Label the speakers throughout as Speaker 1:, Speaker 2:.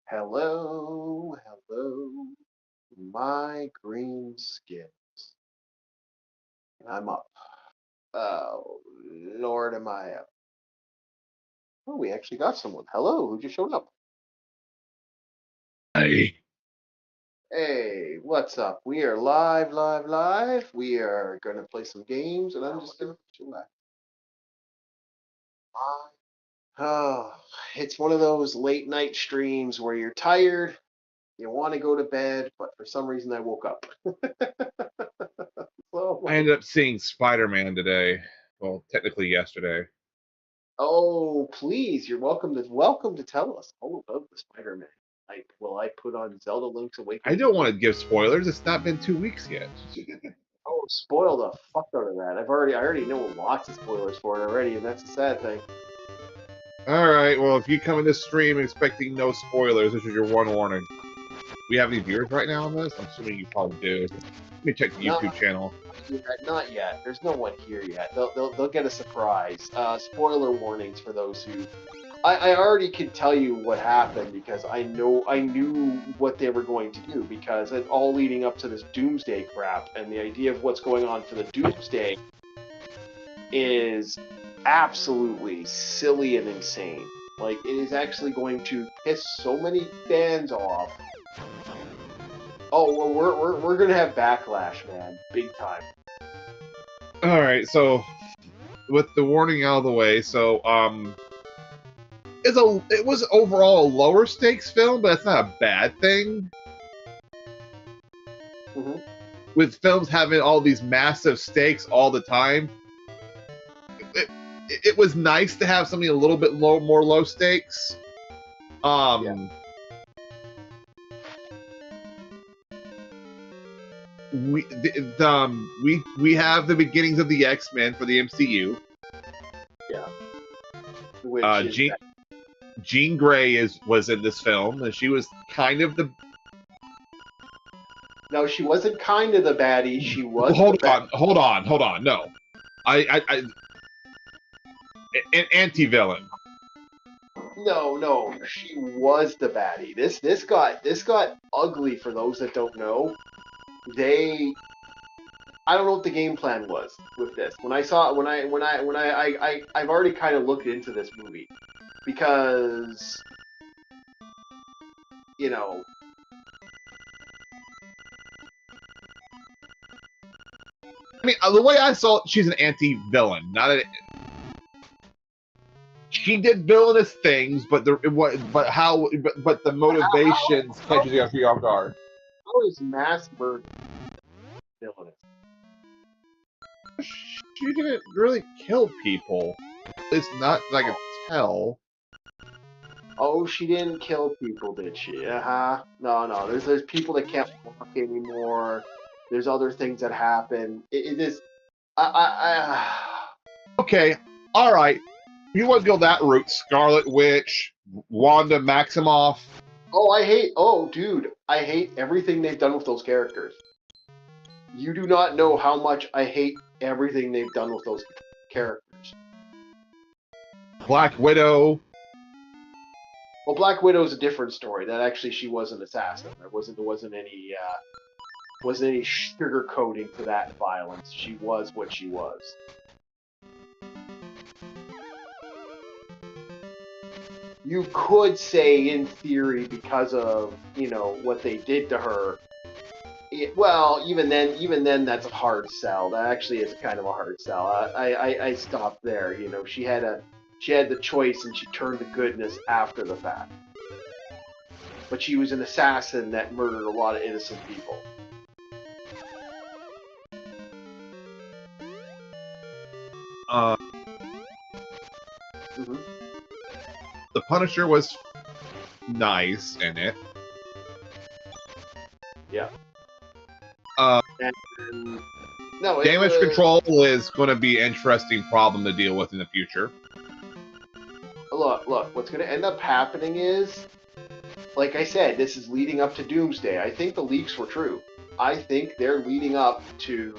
Speaker 1: Hello, hello, my green skins. I'm up. Oh, Lord, am I up? Oh, we actually got someone. Hello, who just showed up?
Speaker 2: I
Speaker 1: Hey, what's up? We are live, live, live. We are gonna play some games, and I'm just gonna chillax. Oh, it's one of those late night streams where you're tired, you want to go to bed, but for some reason I woke up. So,
Speaker 2: ended up seeing Spider-Man today. Well, technically yesterday.
Speaker 1: oh, please, you're welcome to tell us all about the Spider-Man. I put on Zelda Link's
Speaker 2: I
Speaker 1: Awakening?
Speaker 2: don't want to give spoilers. It's not been 2 weeks yet.
Speaker 1: Oh, spoil the fuck out of that. I already know lots of spoilers for it already, and that's the sad thing.
Speaker 2: All right. Well, if you come in this stream expecting no spoilers, this is your one warning. We have any viewers right now on this? I'm assuming you probably do. Let me check the
Speaker 1: No,
Speaker 2: YouTube channel.
Speaker 1: not yet. There's no one here yet. They'll get a surprise. Spoiler warnings for those who. I already could tell you what happened because I knew what they were going to do because it's all leading up to this Doomsday crap, and the idea of what's going on for the Doomsday is absolutely silly and insane. Like, it is actually going to piss so many fans off. Oh, well, we're gonna have backlash, man, big time.
Speaker 2: All right. So, with the warning out of the way, it was overall a lower stakes film, but that's not a bad thing.
Speaker 1: Mm-hmm.
Speaker 2: With films having all these massive stakes all the time, it was nice to have something a little bit more low stakes.
Speaker 1: Yeah.
Speaker 2: We have the beginnings of the X-Men for the MCU.
Speaker 1: Yeah. Which is
Speaker 2: Jean Grey was in this film, and she was kind of the.
Speaker 1: No, she wasn't kind of the baddie. She was.
Speaker 2: Hold on. No, an anti-villain.
Speaker 1: No, she was the baddie. This got ugly for those that don't know. I don't know what the game plan was with this. When I saw I've already kind of looked into this movie because you know
Speaker 2: I mean, the way I saw it, she's an anti-villain, not a. She did villainous things, but the motivations catches you off guard.
Speaker 1: how is mass murder villainous?
Speaker 2: She didn't really kill people. It's not like I could tell.
Speaker 1: Oh, she didn't kill people, did she? Uh-huh. No. There's people that can't walk anymore. There's other things that happen. It is.
Speaker 2: Okay, all right. You want to go that route? Scarlet Witch, Wanda Maximoff.
Speaker 1: Oh, dude, I hate everything they've done with those characters. You do not know how much I hate everything they've done with those characters.
Speaker 2: Black Widow.
Speaker 1: Well, Black Widow is a different story. That actually she was an assassin. There wasn't any sugarcoating to that violence. She was what she was. You could say, in theory, because of what they did to her. Well, even then, that's a hard sell. That actually is kind of a hard sell. I stopped there. She had the choice, and she turned to goodness after the fact. But she was an assassin that murdered a lot of innocent people. Mm-hmm.
Speaker 2: The Punisher was nice in it.
Speaker 1: Yeah.
Speaker 2: Damage control is going to be an interesting problem to deal with in the future.
Speaker 1: Look, what's going to end up happening is, like I said, this is leading up to Doomsday. I think the leaks were true. I think they're leading up to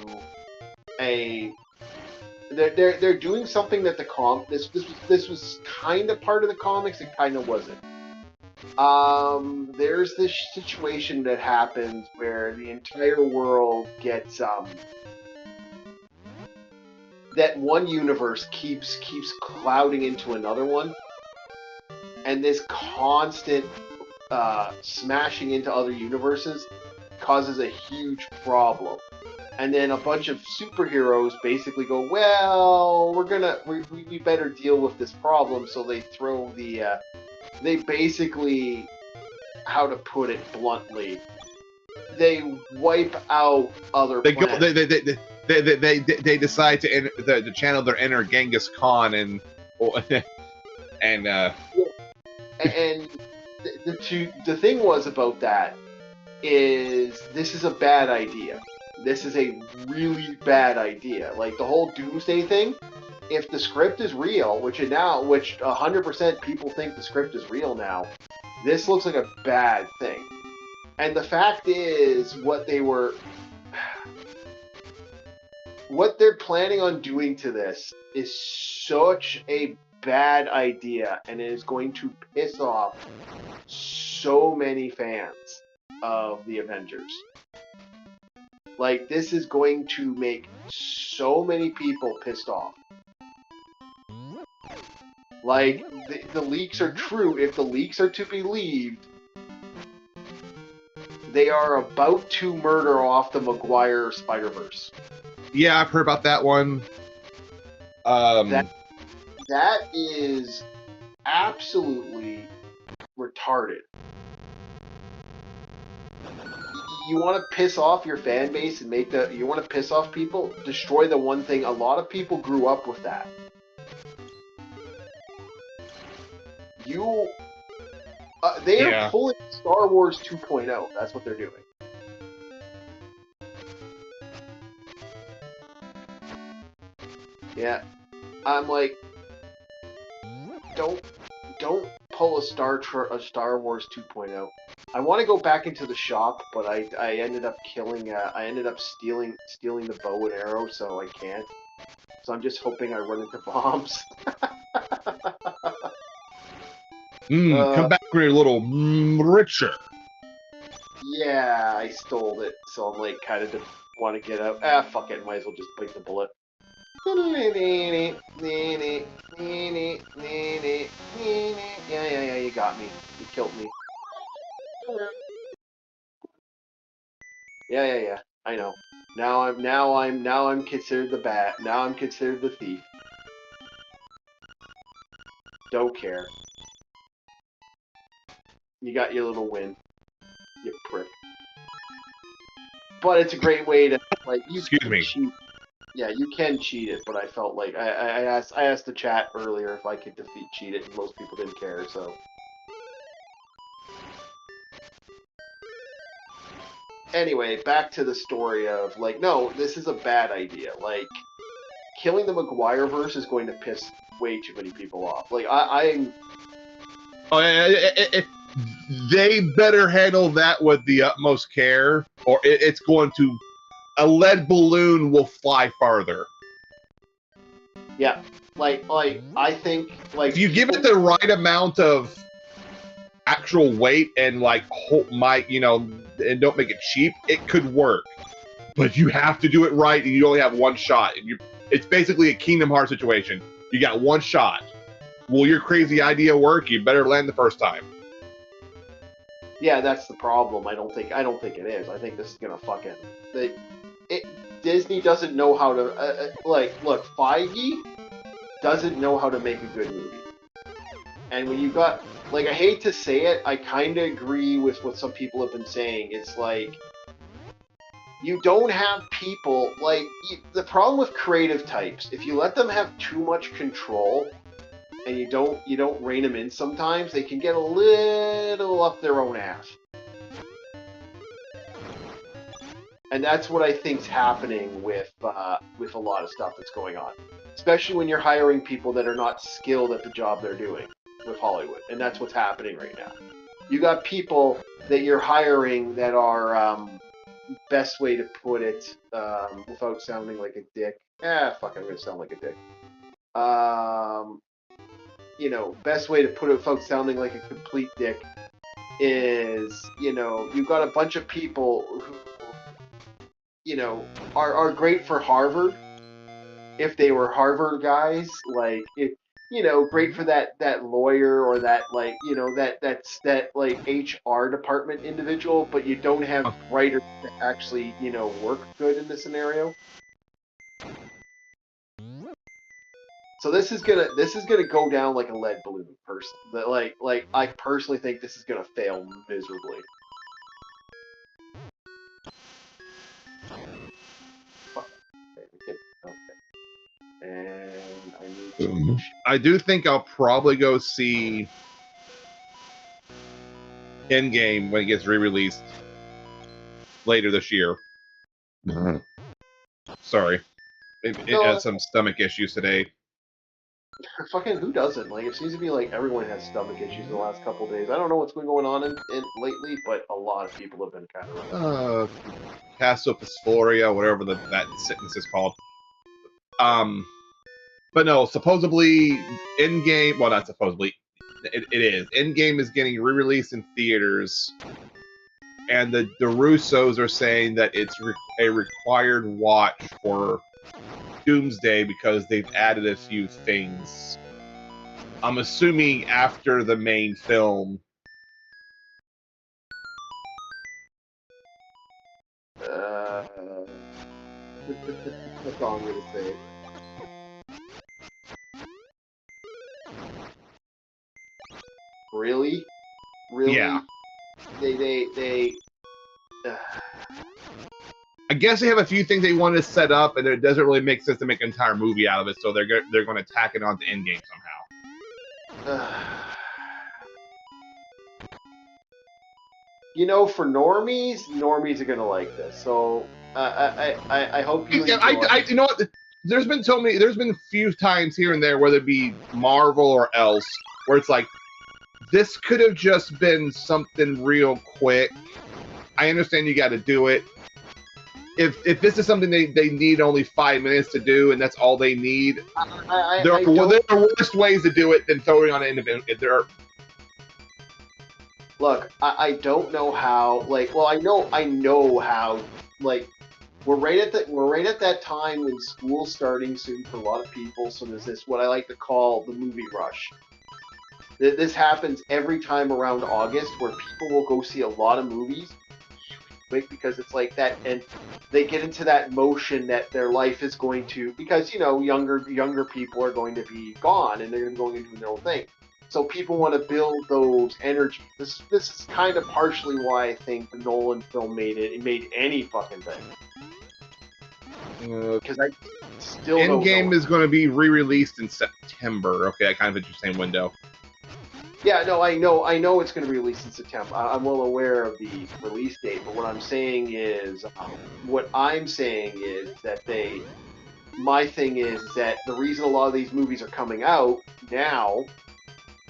Speaker 1: they're doing something that this was kind of part of the comics, it kind of wasn't. There's this situation that happens where the entire world gets that one universe keeps clouding into another one, and this constant smashing into other universes causes a huge problem. And then a bunch of superheroes basically go, well, we better deal with this problem. So they throw they basically, how to put it bluntly, they wipe out other
Speaker 2: They go.
Speaker 1: planets.
Speaker 2: They decide to channel their inner Genghis Khan and and
Speaker 1: And the thing was about that is this is a bad idea. This is a really bad idea. Like the whole doomsday thing, if the script is real, which 100% people think the script is real now, this looks like a bad thing. And the fact is, what they're planning on doing to this is such a bad idea, and it is going to piss off so many fans of the Avengers. Like, this is going to make so many people pissed off. Like, the leaks are true. If the leaks are to be believed, they are about to murder off the Maguire Spider-Verse.
Speaker 2: yeah, I've heard about that one.
Speaker 1: That is absolutely retarded. You want to piss off your fan base and you want to piss off people, destroy the one thing. A lot of people grew up with that. They are pulling Star Wars 2.0. That's what they're doing. Yeah, I'm like, don't pull a Star Wars 2.0. I want to go back into the shop, but I ended up stealing the bow and arrow, so I can't. So I'm just hoping I run into bombs.
Speaker 2: Come back when you're a little richer.
Speaker 1: Yeah, I stole it, so I'm like kind of want to get out. Ah, fuck it, might as well just bite the bullet. Yeah, you got me. You killed me. Yeah. I know. Now I'm considered the bat. Now I'm considered the thief. Don't care. You got your little win. You prick. But it's a great way to like you
Speaker 2: Excuse me.
Speaker 1: cheat. Yeah, you can cheat it, but I felt like I asked the chat earlier if I could cheat it, and most people didn't care, so. Anyway, back to the story of, like, no, this is a bad idea. Like, killing the Maguire-verse is going to piss way too many people off. Like, I'm...
Speaker 2: They better handle that with the utmost care, or it's going to... A lead balloon will fly farther.
Speaker 1: Yeah. Like, I think, like...
Speaker 2: If you give it the right amount of actual weight and, like, and don't make it cheap, it could work. But you have to do it right, and you only have one shot. It's basically a Kingdom Hearts situation. You got one shot. Will your crazy idea work? You better land the first time.
Speaker 1: Yeah, that's the problem. I don't think it is. I think this is gonna fucking... Disney doesn't know how to... look, Feige doesn't know how to make a good movie. And when you got... Like, I hate to say it, I kind of agree with what some people have been saying. It's like... You don't have people... Like, the problem with creative types, if you let them have too much control, and you don't rein them in sometimes, they can get a little up their own ass. And that's what I think's happening with a lot of stuff that's going on. Especially when you're hiring people that are not skilled at the job they're doing with Hollywood. And that's what's happening right now. You got people that you're hiring that are, best way to put it, without sounding like a dick. Fuck, I'm gonna sound like a dick. Best way to put it without sounding like a complete dick. is, you know, you've got a bunch of people who, you know, are great for Harvard if they were Harvard guys, like if you know, great for that lawyer or that like you know that like HR department individual, but you don't have writers that actually you know work good in this scenario. So this is gonna go down like a lead balloon, person. Like I personally think this is gonna fail miserably. Fuck. Okay, and I need to.
Speaker 2: I do think I'll probably go see Endgame when it gets re-released later this year. Sorry, it has some stomach issues today.
Speaker 1: Fucking who doesn't? Like it seems to be like everyone has stomach issues in the last couple of days. I don't know what's been going on in lately, but a lot of people have been kind of
Speaker 2: Cassiopeia, whatever that sickness is called. But no, supposedly Endgame. Well, not supposedly. It is. Endgame is getting re-released in theaters, and the Russos are saying that it's a required watch for Doomsday because they've added a few things. I'm assuming after the main film.
Speaker 1: that's all I'm gonna say. Really?
Speaker 2: Yeah.
Speaker 1: They
Speaker 2: I guess they have a few things they wanted to set up, and it doesn't really make sense to make an entire movie out of it, so they're going to tack it onto Endgame somehow.
Speaker 1: You know, for normies are gonna like this. So I hope you.
Speaker 2: You know what? There's been a few times here and there, whether it be Marvel or else, where it's like, this could have just been something real quick. I understand you got to do it. If this is something they need only 5 minutes to do, and that's all they need, there are worse ways to do it than throwing on an individual.
Speaker 1: Look, I don't know how. Like, well, I know how. Like, we're right at that time when school's starting soon for a lot of people. So there's this what I like to call the movie rush. This happens every time around August, where people will go see a lot of movies because it's like that, and they get into that motion that their life is going to, because you know younger people are going to be gone and they're going to do their own thing. So people want to build those energies. This is kind of partially why I think the Nolan film made any fucking thing. Because I still
Speaker 2: Endgame is going to be re-released in September. Okay, I kind of fit your same window.
Speaker 1: Yeah, no, I know it's going to be released in September. I'm well aware of the release date, but what I'm saying is that my thing is that the reason a lot of these movies are coming out now,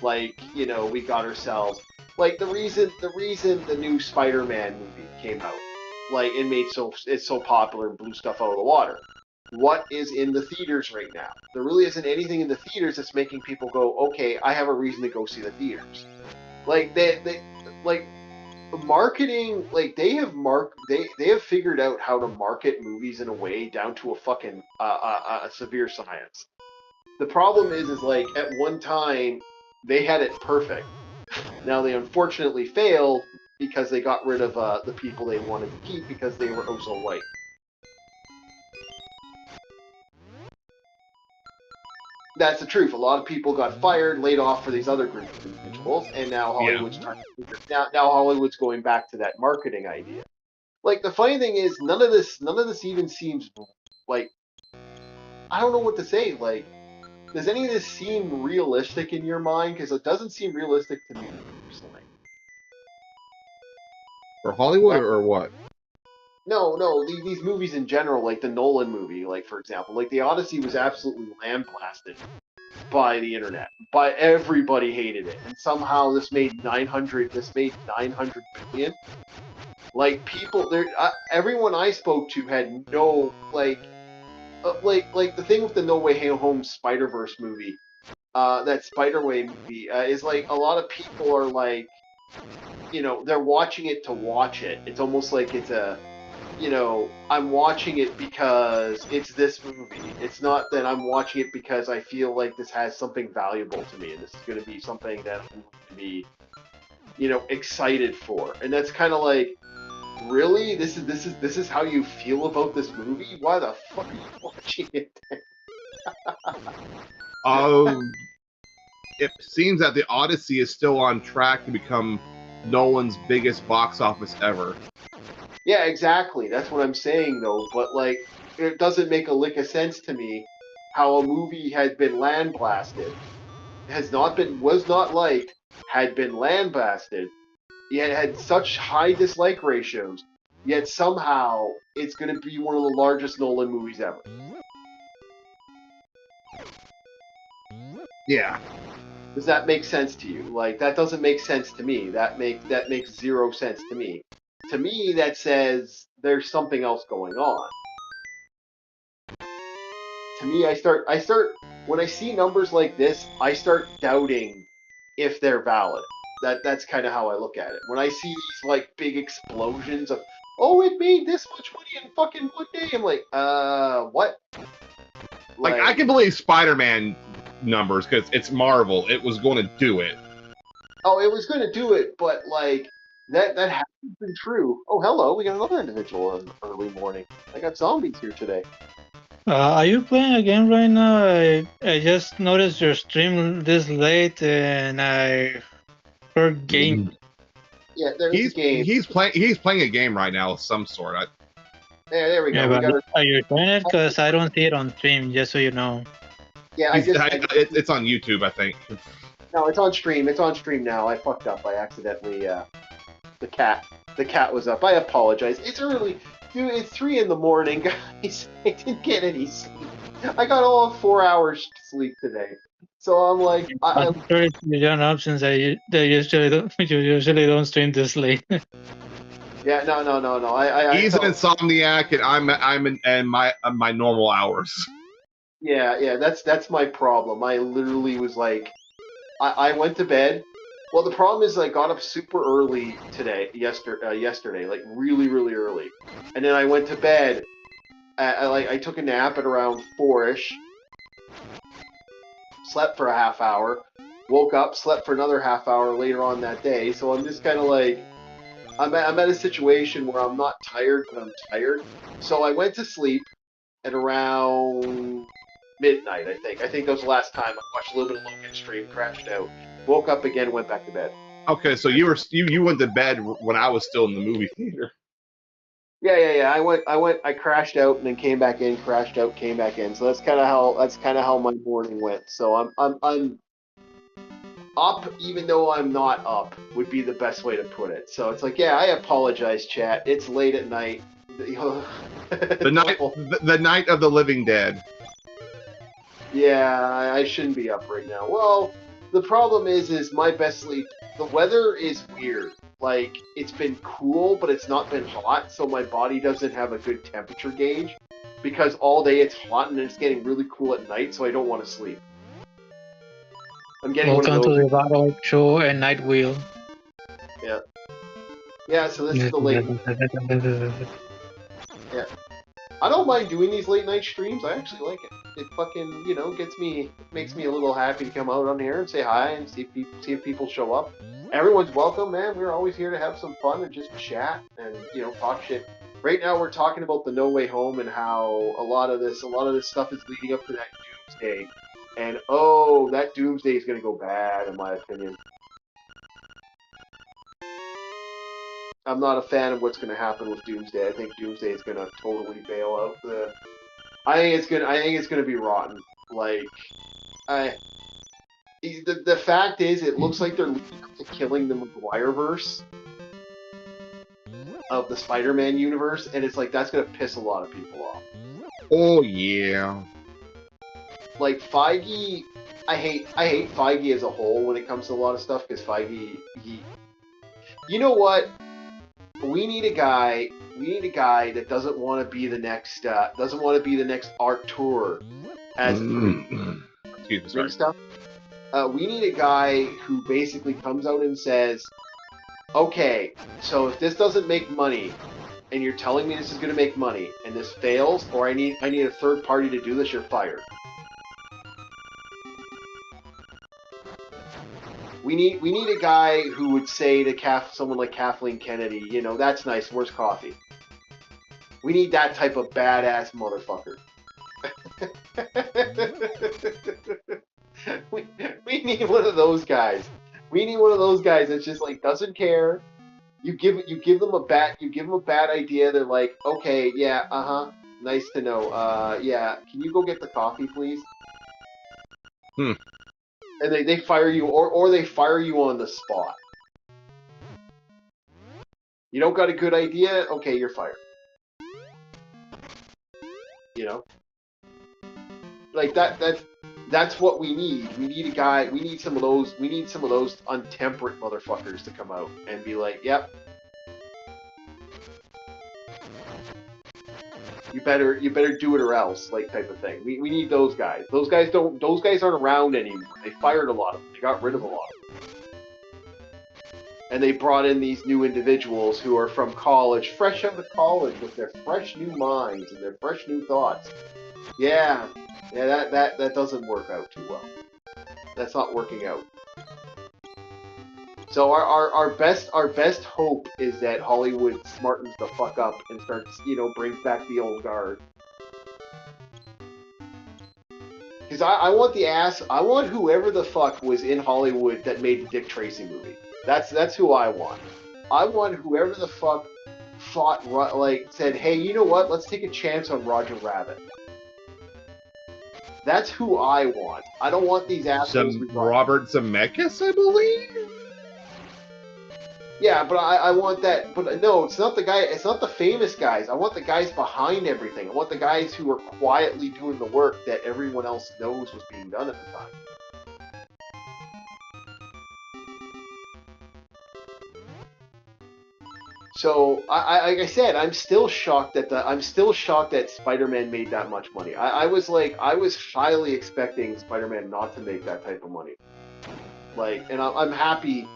Speaker 1: like, you know, we got ourselves, like, the reason the new Spider-Man movie came out, like, it's so popular and blew stuff out of the water. What is in the theaters right now? There really isn't anything in the theaters that's making people go, okay, I have a reason to go see the theaters. Like they like marketing, like they have figured out how to market movies in a way down to a fucking a severe science. The problem is like at one time they had it perfect. Now they unfortunately failed because they got rid of the people they wanted to keep because they were oh so white. That's the truth. A lot of people got fired, laid off for these other groups of individuals, and now Hollywood's now Hollywood's going back to that marketing idea. Like the funny thing is, none of this even seems like, I don't know what to say. Like, does any of this seem realistic in your mind? Because it doesn't seem realistic to me personally.
Speaker 2: For Hollywood or what?
Speaker 1: No, these movies in general, like the Nolan movie, like for example, like the Odyssey was absolutely lambasted by the internet. By everybody hated it, and somehow this made 900 billion. Like people there, everyone I spoke to had no like the thing with the No Way Home Spider-Verse movie. That Spider-Way movie is like a lot of people are like, they're watching it to watch it. It's almost like it's I'm watching it because it's this movie. It's not that I'm watching it because I feel like this has something valuable to me, and this is going to be something that I'm going to be, excited for. And that's kind of like, really? This is how you feel about this movie? Why the fuck are you watching it?
Speaker 2: It seems that the Odyssey is still on track to become Nolan's biggest box office ever.
Speaker 1: Yeah, exactly. That's what I'm saying, though. But like, it doesn't make a lick of sense to me how a movie had been landblasted, was not liked, had been landblasted, yet had such high dislike ratios, yet somehow it's going to be one of the largest Nolan movies ever.
Speaker 2: Yeah.
Speaker 1: Does that make sense to you? Like, that doesn't make sense to me. That makes zero sense to me. To me, that says there's something else going on. To me, I start when I see numbers like this, I start doubting if they're valid. That's kind of how I look at it. When I see these like big explosions of, oh, it made this much money in fucking one day, I'm like, what?
Speaker 2: Like I can believe Spider-Man numbers because it's Marvel. It was going to do it.
Speaker 1: Oh, it was going to do it, but like that hasn't been true. Oh, hello, we got another individual on early morning. I got zombies here today.
Speaker 3: Are you playing a game right now? I just noticed your stream this late, and I heard game.
Speaker 1: Yeah, there's a game.
Speaker 2: He's playing a game right now of some sort.
Speaker 1: There we go.
Speaker 3: Yeah, are you playing it? Because I don't see it on stream, just so you know.
Speaker 1: Yeah,
Speaker 2: it's on YouTube, I think.
Speaker 1: No, it's on stream. It's on stream now. I fucked up. I accidentally the cat was up. I apologize. It's early. Dude, it's 3 in the morning, guys. I didn't get any sleep. I got all of 4 hours sleep today. So I'm like, I'm
Speaker 3: sure it's your options that they usually don't stream this late.
Speaker 1: Yeah, no.
Speaker 2: He's an insomniac, and I'm in my normal hours.
Speaker 1: Yeah, that's my problem. I literally was like, I went to bed. Well, the problem is I got up super early yesterday, like really, really early, and then I went to bed. I took a nap at around 4ish. Slept for a half hour. Woke up, slept for another half hour later on that day. So I'm just kind of like, I'm at a situation where I'm not tired, but I'm tired. So I went to sleep at around midnight, I think. I think that was the last time. I watched a little bit of Logan stream, crashed out. Woke up again, went back to bed.
Speaker 2: Okay, so you went to bed when I was still in the movie theater.
Speaker 1: Yeah. I crashed out and then came back in, crashed out, came back in. So that's kind of how my morning went. So I'm up, even though I'm not up, would be the best way to put it. So it's like, yeah, I apologize, chat. It's late at night.
Speaker 2: the night of the living dead.
Speaker 1: Yeah, I shouldn't be up right now. Well, the problem is my best sleep. The weather is weird. Like, it's been cool, but it's not been hot, so my body doesn't have a good temperature gauge. Because all day it's hot and it's getting really cool at night, so I don't want to sleep. I'm getting
Speaker 3: Welcome to the Battle Show and Night Wheel.
Speaker 1: Yeah. Yeah, so this is the late. Yeah. I don't mind doing these late night streams. I actually like it. It fucking, makes me a little happy to come out on here and say hi and see if people show up. Everyone's welcome, man. We're always here to have some fun and just chat and, talk shit. Right now we're talking about the No Way Home and how a lot of this stuff is leading up to that Doomsday. And that Doomsday is going to go bad, in my opinion. I'm not a fan of what's going to happen with Doomsday. I think Doomsday is going to totally bail out the. I think it's going to be rotten. Like, the fact is, it looks like they're leading up to killing the Maguireverse of the Spider-Man universe, and it's like that's going to piss a lot of people off.
Speaker 2: Oh yeah.
Speaker 1: Like Feige, I hate Feige as a whole when it comes to a lot of stuff because Feige, you know what? We need a guy that doesn't want to be the next Artur as
Speaker 2: Excuse me, sorry.
Speaker 1: stuff. We need a guy who basically comes out and says, okay, so if this doesn't make money, and you're telling me this is going to make money, and this fails, or I need a third party to do this, you're fired. We need a guy who would say to someone like Kathleen Kennedy, you know, that's nice, where's coffee? We need that type of badass motherfucker. we need one of those guys. We need one of those guys that's just like doesn't care. You give them a bad idea. They're like, okay, yeah, nice to know. Yeah, can you go get the coffee, please?
Speaker 2: Hmm.
Speaker 1: And they fire you, or they fire you on the spot. You don't got a good idea? Okay, you're fired. You know, like that's what we need. We need a guy. We need some of those. We need some of those untemperate motherfuckers to come out and be like, "Yep, you better do it or else," like type of thing. We need those guys. Those guys aren't around anymore. They fired a lot of them. They got rid of a lot of them. And they brought in these new individuals who are from college, fresh out of college, with their fresh new minds and their fresh new thoughts. Yeah, that doesn't work out too well. That's not working out. So our best hope is that Hollywood smartens the fuck up and starts, you know, brings back the old guard. Because I want whoever the fuck was in Hollywood that made the Dick Tracy movie. That's who I want. I want whoever the fuck said, hey, you know what? Let's take a chance on Roger Rabbit. That's who I want. I don't want these assholes.
Speaker 2: Robert Zemeckis, I believe.
Speaker 1: Yeah, but I want that. But no, it's not the guy. It's not the famous guys. I want the guys behind everything. I want the guys who are quietly doing the work that everyone else knows was being done at the time. So, like I said, I'm still shocked that Spider-Man made that much money. I was highly expecting Spider-Man not to make that type of money. Like, and I'm happy.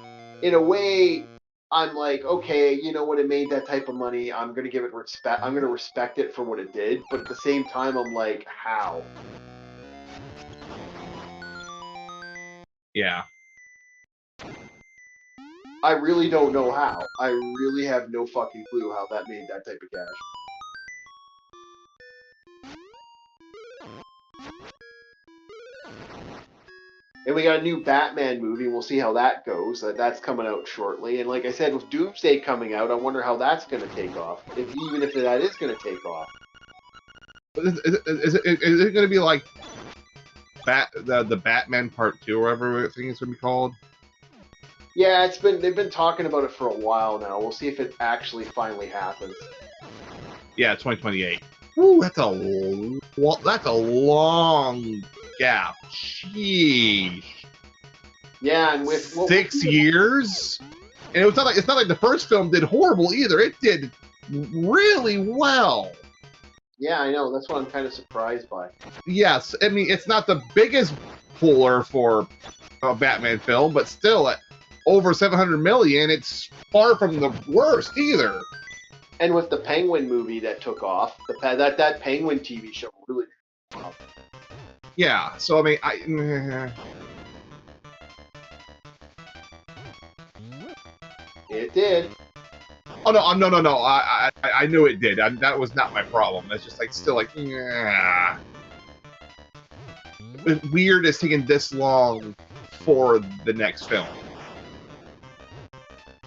Speaker 1: In a way, I'm like, okay, you know what? It made that type of money. I'm gonna give it respect. I'm gonna respect it for what it did. But at the same time, I'm like, how?
Speaker 2: Yeah.
Speaker 1: I really don't know how. I really have no fucking clue how that made that type of cash. And we got a new Batman movie. We'll see how that goes. That's coming out shortly. And like I said, with Doomsday coming out, I wonder how that's going to take off. Even if that is going to take off.
Speaker 2: Is it going to be like the Batman Part 2 or whatever I think it's going to be called?
Speaker 1: Yeah, they've been talking about it for a while now. We'll see if it actually finally happens.
Speaker 2: Yeah, 2028. Ooh, that's a long gap. Sheesh.
Speaker 1: Yeah, and with
Speaker 2: 6 years, and it's not like the first film did horrible either. It did really well.
Speaker 1: Yeah, I know. That's what I'm kind of surprised by.
Speaker 2: Yes, I mean it's not the biggest puller for a Batman film, but still at over 700 million, it's far from the worst either.
Speaker 1: And with the Penguin movie that took off, that Penguin TV show really.
Speaker 2: Yeah, so I mean,
Speaker 1: It did.
Speaker 2: Oh no! I knew it did. That was not my problem. It's just like still like, yeah. Weird it's taking this long for the next film.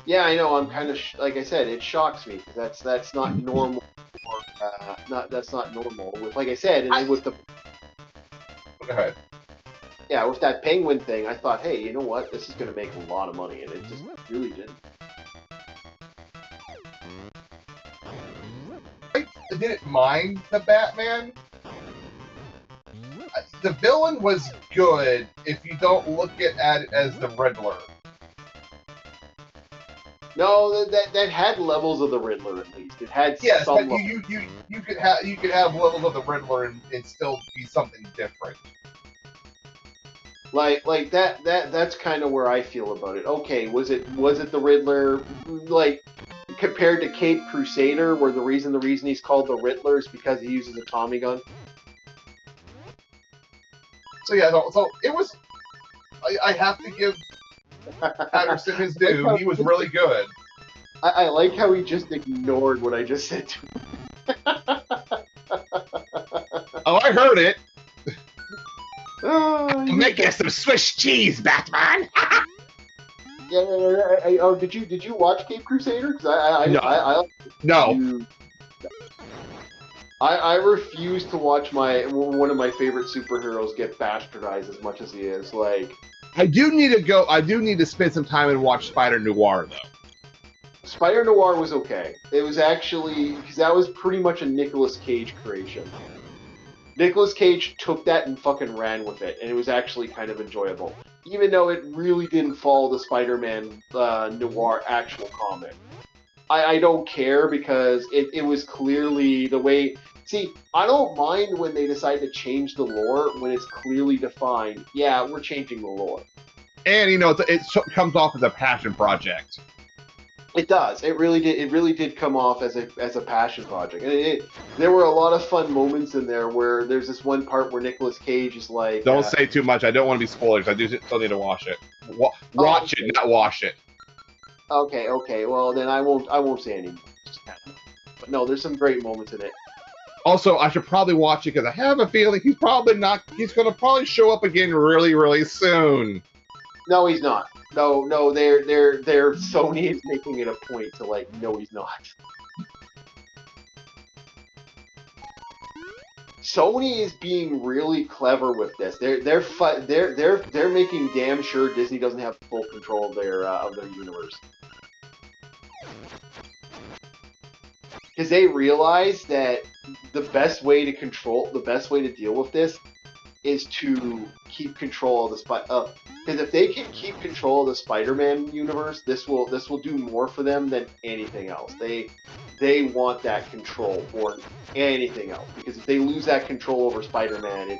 Speaker 1: Yeah, I know. I'm kind of like I said, it shocks me because that's not normal. That's not normal. With like I said, and then with the.
Speaker 2: Go ahead.
Speaker 1: Yeah, with that Penguin thing, I thought, hey, you know what? This is going to make a lot of money, and it just really didn't.
Speaker 2: I didn't mind the Batman. The villain was good if you don't look at it as the Riddler.
Speaker 1: No, that had levels of the Riddler at least. It had
Speaker 2: yes,
Speaker 1: some.
Speaker 2: But you could have levels of the Riddler and still be something different.
Speaker 1: Like that's kind of where I feel about it. Okay, was it the Riddler, like compared to Cape Crusader, where the reason he's called the Riddler is because he uses a Tommy gun?
Speaker 2: So yeah, so it was. I have to give Patterson his due. He was really good.
Speaker 1: I like how he just ignored what I just said to him.
Speaker 2: Oh, I heard it.
Speaker 1: Oh,
Speaker 2: Make us some Swiss cheese, Batman.
Speaker 1: Oh, did you watch Cape Crusader? Because
Speaker 2: No. No.
Speaker 1: I refuse to watch one of my favorite superheroes get bastardized as much as he is. Like,
Speaker 2: I do need to go. I do need to spend some time and watch Spider Noir though.
Speaker 1: Spider Noir was okay. It was actually because that was pretty much a Nicolas Cage creation. Nicolas Cage took that and fucking ran with it, and it was actually kind of enjoyable. Even though it really didn't follow the Spider-Man Noir actual comic. I don't care because it was clearly the way... See, I don't mind when they decide to change the lore when it's clearly defined. Yeah, we're changing the lore.
Speaker 2: And you know, it comes off as a passion project.
Speaker 1: It does. It really did. It really did come off as a passion project. And there were a lot of fun moments in there where there's this one part where Nicolas Cage is like,
Speaker 2: Don't say too much. I don't want to be spoilers. I do still need to watch it. Watch it, not wash it.
Speaker 1: Okay. Well, then I won't say any more. But no, there's some great moments in it.
Speaker 2: Also, I should probably watch it because I have a feeling he's going to probably show up again really, really soon.
Speaker 1: No, he's not. No, they're Sony is making it a point to like, no, he's not. Sony is being really clever with this. They're making damn sure Disney doesn't have full control of their universe. Because they realize that the best way to deal with this is to keep control of the because if they can keep control of the Spider-Man universe, this will do more for them than anything else. They want that control more than anything else, because if they lose that control over Spider-Man,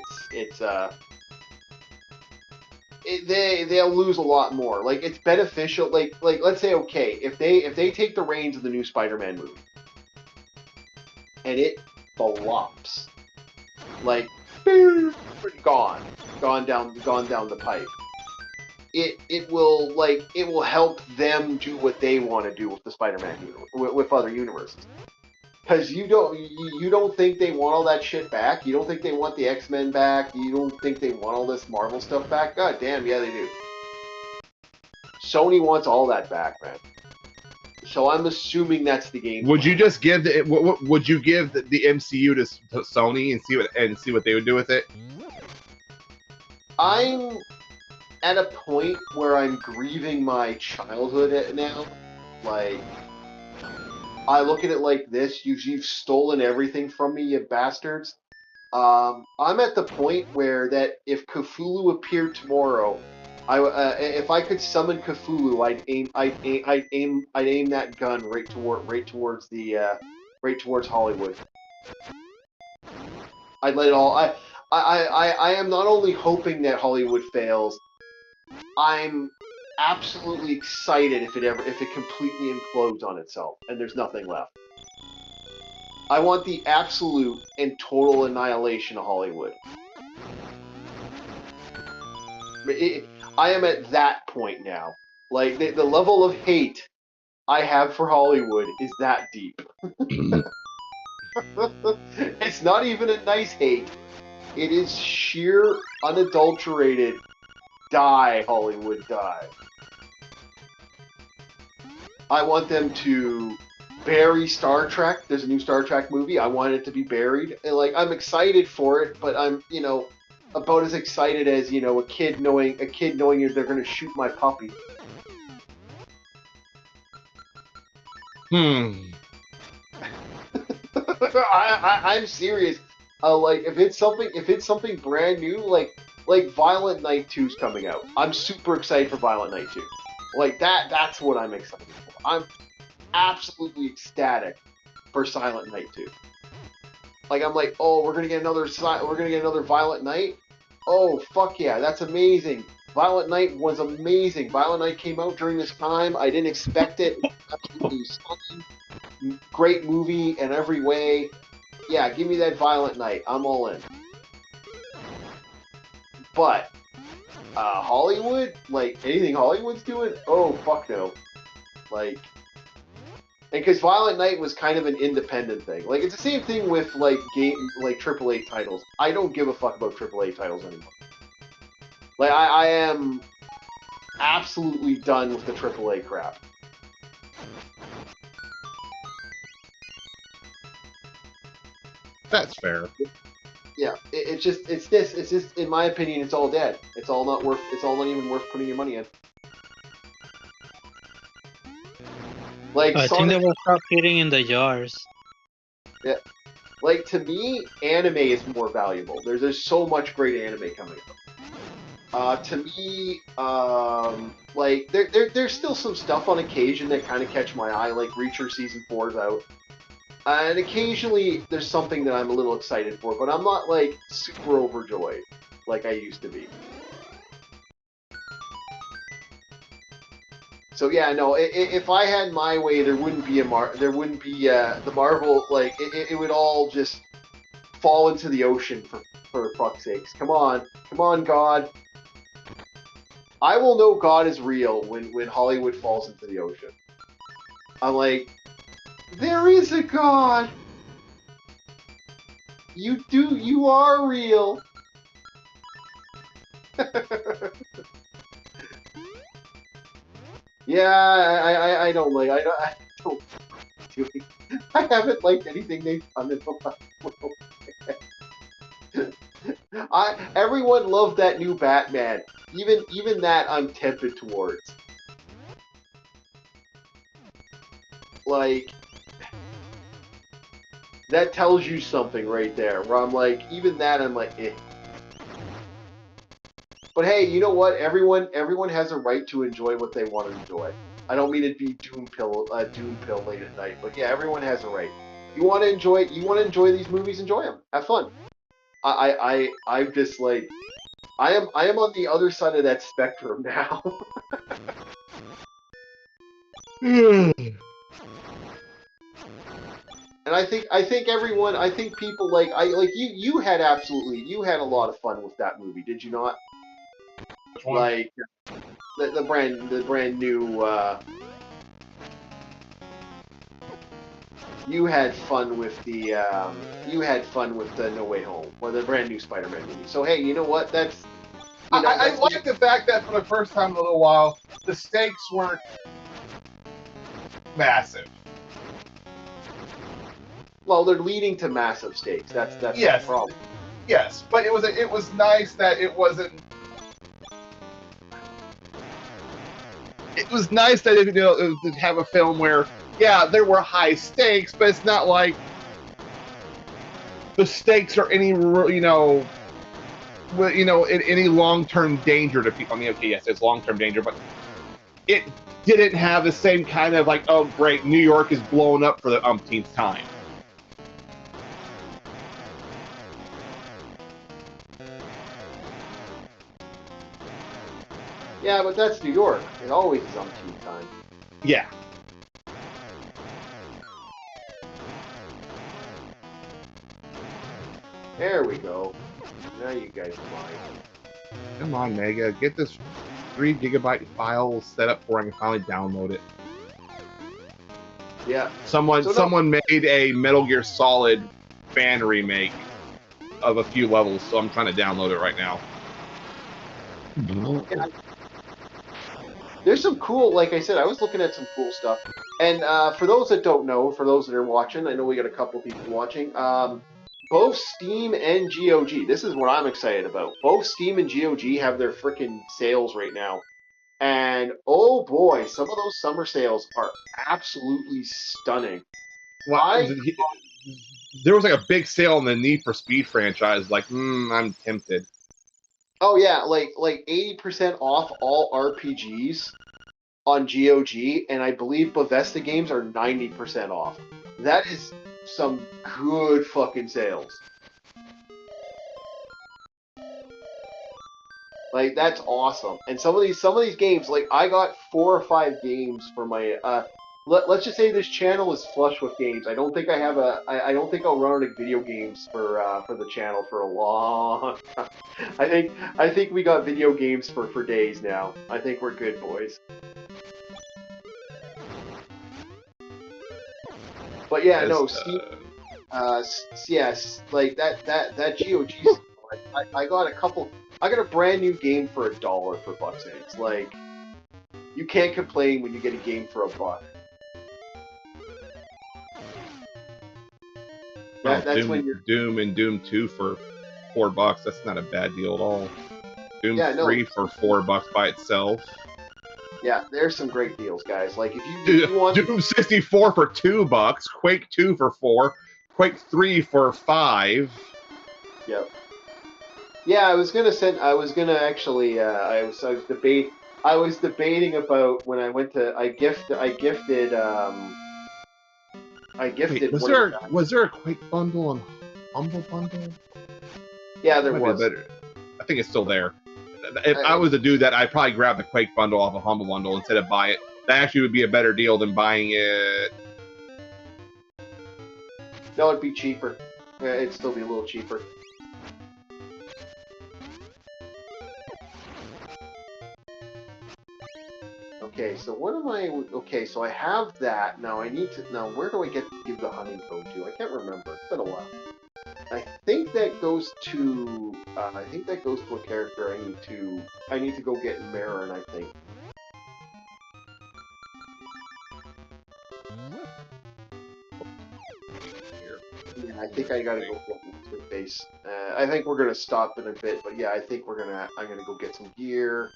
Speaker 1: they'll lose a lot more. Like, it's beneficial. Like let's say, okay, if they take the reins of the new Spider-Man movie and it flops, like, gone down the pipe. It will help them do what they want to do with the Spider-Man universe, with other universes. Because you don't think they want all that shit back? You don't think they want the X-Men back? You don't think they want all this Marvel stuff back? God damn, yeah they do. Sony wants all that back, man. So I'm assuming that's the game.
Speaker 2: Would you just give would you give the MCU to Sony and see what they would do with it?
Speaker 1: I'm at a point where I'm grieving my childhood now. Like, I look at it like this: you've stolen everything from me, you bastards. I'm at the point where that if Cthulhu appeared tomorrow, if I could summon Cthulhu, I'd aim that gun right towards Hollywood. I'd let it all. I am not only hoping that Hollywood fails, I'm absolutely excited if it completely implodes on itself and there's nothing left. I want the absolute and total annihilation of Hollywood. I am at that point now. Like, the level of hate I have for Hollywood is that deep. It's not even a nice hate. It is sheer, unadulterated, die, Hollywood, die. I want them to bury Star Trek. There's a new Star Trek movie. I want it to be buried. And, like, I'm excited for it, but I'm, about as excited as, a kid knowing they're going to shoot my puppy. I'm serious. Like, if it's something brand new, like Violent Night 2's coming out. I'm super excited for Violent Night 2. Like, that's what I'm excited for. I'm absolutely ecstatic for Silent Night 2. Like, I'm like, oh, we're gonna get another Violent Night. Oh, fuck yeah, that's amazing. Violent Night was amazing. Violent Night came out during this time. I didn't expect it. Absolutely stunning. Great movie in every way. Yeah, give me that Violent Night. I'm all in. But Hollywood, like anything Hollywood's doing, oh fuck no. Like, and because Violent Night was kind of an independent thing. Like it's the same thing with like AAA titles. I don't give a fuck about AAA titles anymore. Like I am absolutely done with the AAA crap.
Speaker 2: That's fair.
Speaker 1: Yeah, it's just in my opinion, it's all dead. It's all not even worth putting your money in. Like
Speaker 3: I think they will stop hitting in the jars.
Speaker 1: Yeah. Like to me, anime is more valuable. There's so much great anime coming up. To me, like there's still some stuff on occasion that kind of catch my eye, like Reacher season 4's out. And occasionally there's something that I'm a little excited for, but I'm not like super overjoyed like I used to be. So yeah, no. If I had my way, there wouldn't be the Marvel. Like it would all just fall into the ocean for fuck's sakes. Come on, God. I will know God is real when Hollywood falls into the ocean. I'm like, there is a God. You are real. Yeah, I don't like, I don't doing. I haven't liked anything they've done in the last little. Everyone loved that new Batman. Even that I'm tempted towards. Like, that tells you something right there, where I'm like, even that I'm like, eh. But hey, you know what? Everyone has a right to enjoy what they want to enjoy. I don't mean to be doom pill late at night, but yeah, everyone has a right. You want to enjoy these movies, enjoy them. Have fun. I'm just like, I am on the other side of that spectrum now. And I think people like you had a lot of fun with that movie, did you not?
Speaker 2: Which one?
Speaker 1: Like the brand new you had fun with the No Way Home or the brand new Spider-Man movie. So hey, you know what?
Speaker 2: I like the fact that for the first time in a little while, the stakes weren't massive.
Speaker 1: Well, they're leading to massive stakes. That's
Speaker 2: Yes.
Speaker 1: the problem.
Speaker 2: Yes, but it was nice that it wasn't. It was nice that it to have a film where, yeah, there were high stakes, but it's not like the stakes are any in any long-term danger to people. I mean, okay, yes, it's long-term danger, but it didn't have the same kind of like, oh great, New York is blown up for the umpteenth time.
Speaker 1: Yeah, but that's New York. It always is umpteen time.
Speaker 2: Yeah.
Speaker 1: There we go. Now you guys are mine.
Speaker 2: Come on, Mega, get this 3 gigabyte file set up where I can finally download it.
Speaker 1: Yeah.
Speaker 2: Someone made a Metal Gear Solid fan remake of a few levels, so I'm trying to download it right now.
Speaker 1: Yeah. There's some cool, like I said, I was looking at some cool stuff. And for those that don't know, for those that are watching, I know we got a couple people watching. Both Steam and GOG, this is what I'm excited about. Both Steam and GOG have their freaking sales right now. And oh boy, some of those summer sales are absolutely stunning.
Speaker 2: Well, there was like a big sale on the Need for Speed franchise. Like, I'm tempted.
Speaker 1: Oh yeah, like 80% off all RPGs on GOG, and I believe Bethesda games are 90% off. That is some good fucking sales. Like that's awesome. And some of these games, like I got 4 or 5 games for my. Let's just say this channel is flush with games. I don't think I have a. I don't think I'll run out of video games for the channel for a long time. I think we got video games for days now. I think we're good, boys. But yeah, no, Steve. Yes, like that GOG. I got a couple. I got a brand new game for $1 for buck's sakes. Like, you can't complain when you get a game for $1. That's
Speaker 2: Doom,
Speaker 1: when you're
Speaker 2: Doom and Doom 2 for $4. That's not a bad deal at all. Doom 3 for $4 by itself.
Speaker 1: Yeah, there's some great deals, guys. Like if you want
Speaker 2: Doom 64 for $2, Quake 2 for $4, Quake 3 for $5.
Speaker 1: Yep. Yeah, I was gonna actually. I was debating about when I went to. I gifted.
Speaker 2: Wait, was there a Quake bundle on Humble Bundle?
Speaker 1: Yeah, there was.
Speaker 2: I think it's still there. If I was to do that, I'd probably grab the Quake bundle off of Humble Bundle instead of buy it. That actually would be a better deal than buying it.
Speaker 1: No, it'd be cheaper. Yeah, it'd still be a little cheaper. Okay, so what am I... Okay, so I have that. Now I need to... Now, where do I give the honey code to? I can't remember. It's been a while. I think that goes to... I think that goes to a character I need to go get Marin, I think. Yeah, I think I gotta go get my base. I think we're gonna stop in a bit, but yeah, I think I'm gonna go get some gear.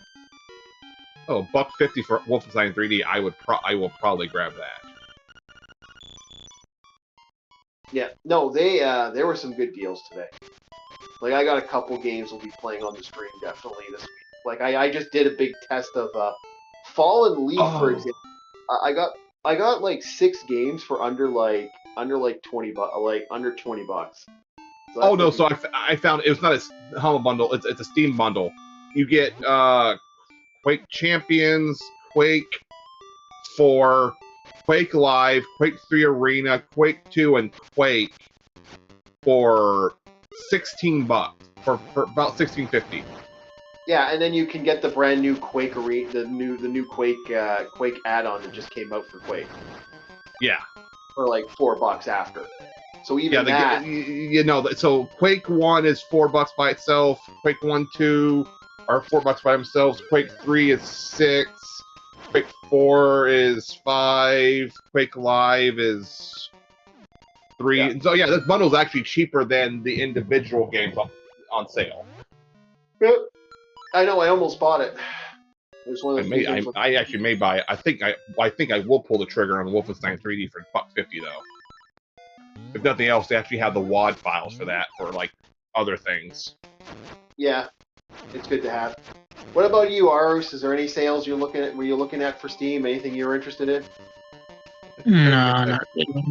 Speaker 2: Oh, $1.50 for Wolfenstein 3D. I will probably grab that.
Speaker 1: Yeah, no, there were some good deals today. Like I got a couple games we'll be playing on the stream definitely this week. Like I just did a big test of Fallen Leaf, for example. I got like 6 games for under like $20, like under $20. So
Speaker 2: oh no! So I found it was not a Humble Bundle. It's a Steam bundle. You get Quake Champions, Quake 4, Quake Live, Quake 3 Arena, Quake 2, and Quake for $16 for about $16.50.
Speaker 1: Yeah, and then you can get the brand new Quake Arena, the new Quake Quake add-on that just came out for Quake.
Speaker 2: Yeah.
Speaker 1: For like $4 after. So even that,
Speaker 2: you know, so Quake 1 is $4 by itself. Quake 1, 2 are $4 by themselves. Quake 3 is $6. Quake 4 is $5. Quake Live is $3. Yeah. So yeah, this bundle is actually cheaper than the individual games on sale.
Speaker 1: Yep. I know. I almost bought it. It was one of those
Speaker 2: I actually may buy it. I think I will pull the trigger on Wolfenstein 3D for $1.50 though. If nothing else, they actually have the WAD files for that for like other things.
Speaker 1: Yeah, it's good to have. What about you, Arus? Is there any sales you're looking at? Were you looking at for Steam? Anything you're interested in?
Speaker 3: No, not really.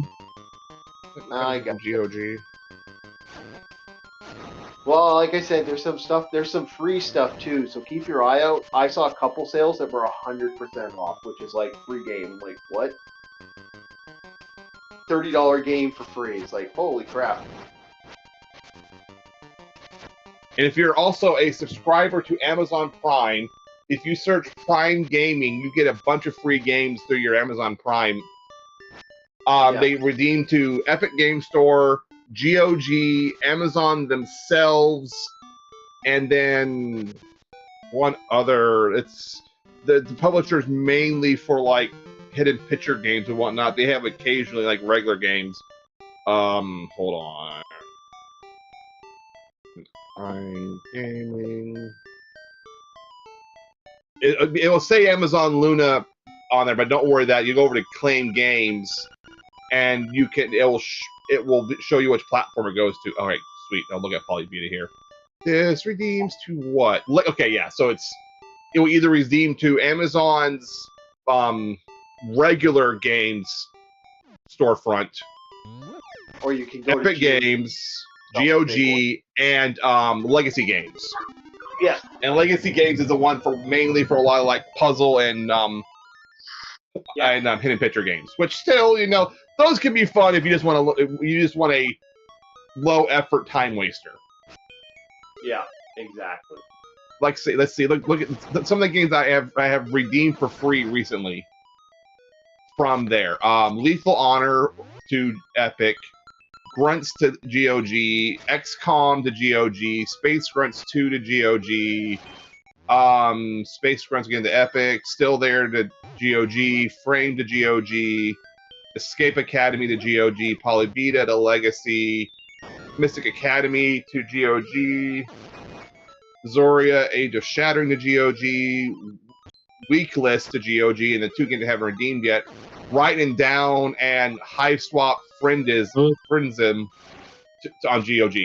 Speaker 1: I got
Speaker 2: GOG.
Speaker 1: Well, like I said, there's some free stuff too, so keep your eye out. I saw a couple sales that were 100% off, which is like free game. I'm like, what? $30 game for free. It's like, holy crap.
Speaker 2: And if you're also a subscriber to Amazon Prime, if you search Prime Gaming, you get a bunch of free games through your Amazon Prime. They redeem to Epic Game Store, GOG, Amazon themselves, and then one other. It's the publisher's mainly for like hidden picture games and whatnot. They have occasionally like regular games. Hold on. Prime Gaming. It will say Amazon Luna on there, but don't worry that you go over to Claim Games, and you can it will show you which platform it goes to. All right, sweet. I'll look at Polyvita here. This redeems to what? Okay, yeah. So it will either redeem to Amazon's regular games storefront,
Speaker 1: or you can go
Speaker 2: Epic
Speaker 1: to
Speaker 2: Games, GOG, and Legacy Games.
Speaker 1: Yeah.
Speaker 2: And Legacy Games is the one for mainly for a lot of like puzzle and hidden picture games, which still, you know, those can be fun if you just want a low effort time waster.
Speaker 1: Yeah, exactly.
Speaker 2: Like, say, let's see, look at some of the games I have redeemed for free recently from there. Lethal Honor to Epic, Grunts to GOG, XCOM to GOG, Space Grunts 2 to GOG, Space Grunts again to Epic, Still There to GOG, Frame to GOG, Escape Academy to GOG, Polybeta to Legacy, Mystic Academy to GOG, Zoria Age of Shattering to GOG, Weak List to GOG, and the two games I haven't redeemed yet, Writing Down and Hive Swap Friendsm on GOG.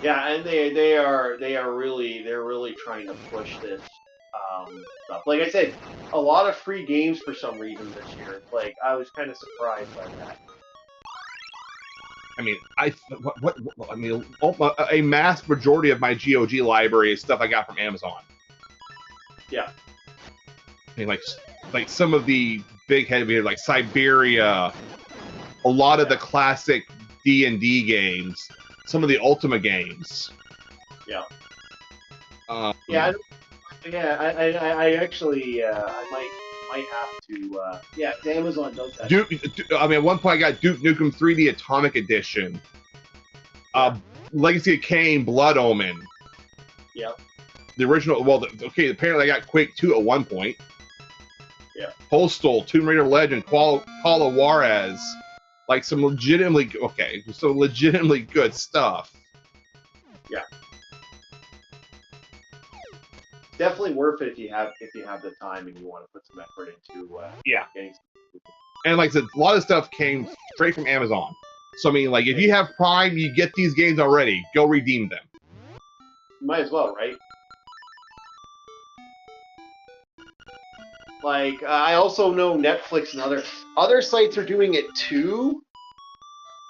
Speaker 1: Yeah, and they're really trying to push this stuff. Like I said, a lot of free games for some reason this year. It's like I was kind of surprised by that.
Speaker 2: I mean, a mass majority of my GOG library is stuff I got from Amazon.
Speaker 1: Yeah.
Speaker 2: I mean, like some of the big heavy, like Siberia, a lot of the classic D&D games, some of the Ultima games.
Speaker 1: Yeah.
Speaker 2: I
Speaker 1: actually I might have to. Amazon does that.
Speaker 2: At one point I got Duke Nukem 3D Atomic Edition. Legacy of Kain, Blood Omen.
Speaker 1: Yeah.
Speaker 2: The original. Well, apparently I got Quake 2 at one point.
Speaker 1: Yeah.
Speaker 2: Postal, Tomb Raider Legend, Call of Juarez. Like some legitimately good stuff.
Speaker 1: Yeah. Definitely worth it if you have the time and you want to put some effort into getting some.
Speaker 2: And like I said, a lot of stuff came straight from Amazon. So I mean, like if you have Prime, you get these games already. Go redeem them.
Speaker 1: Might as well, right? Like I also know Netflix and other sites are doing it too.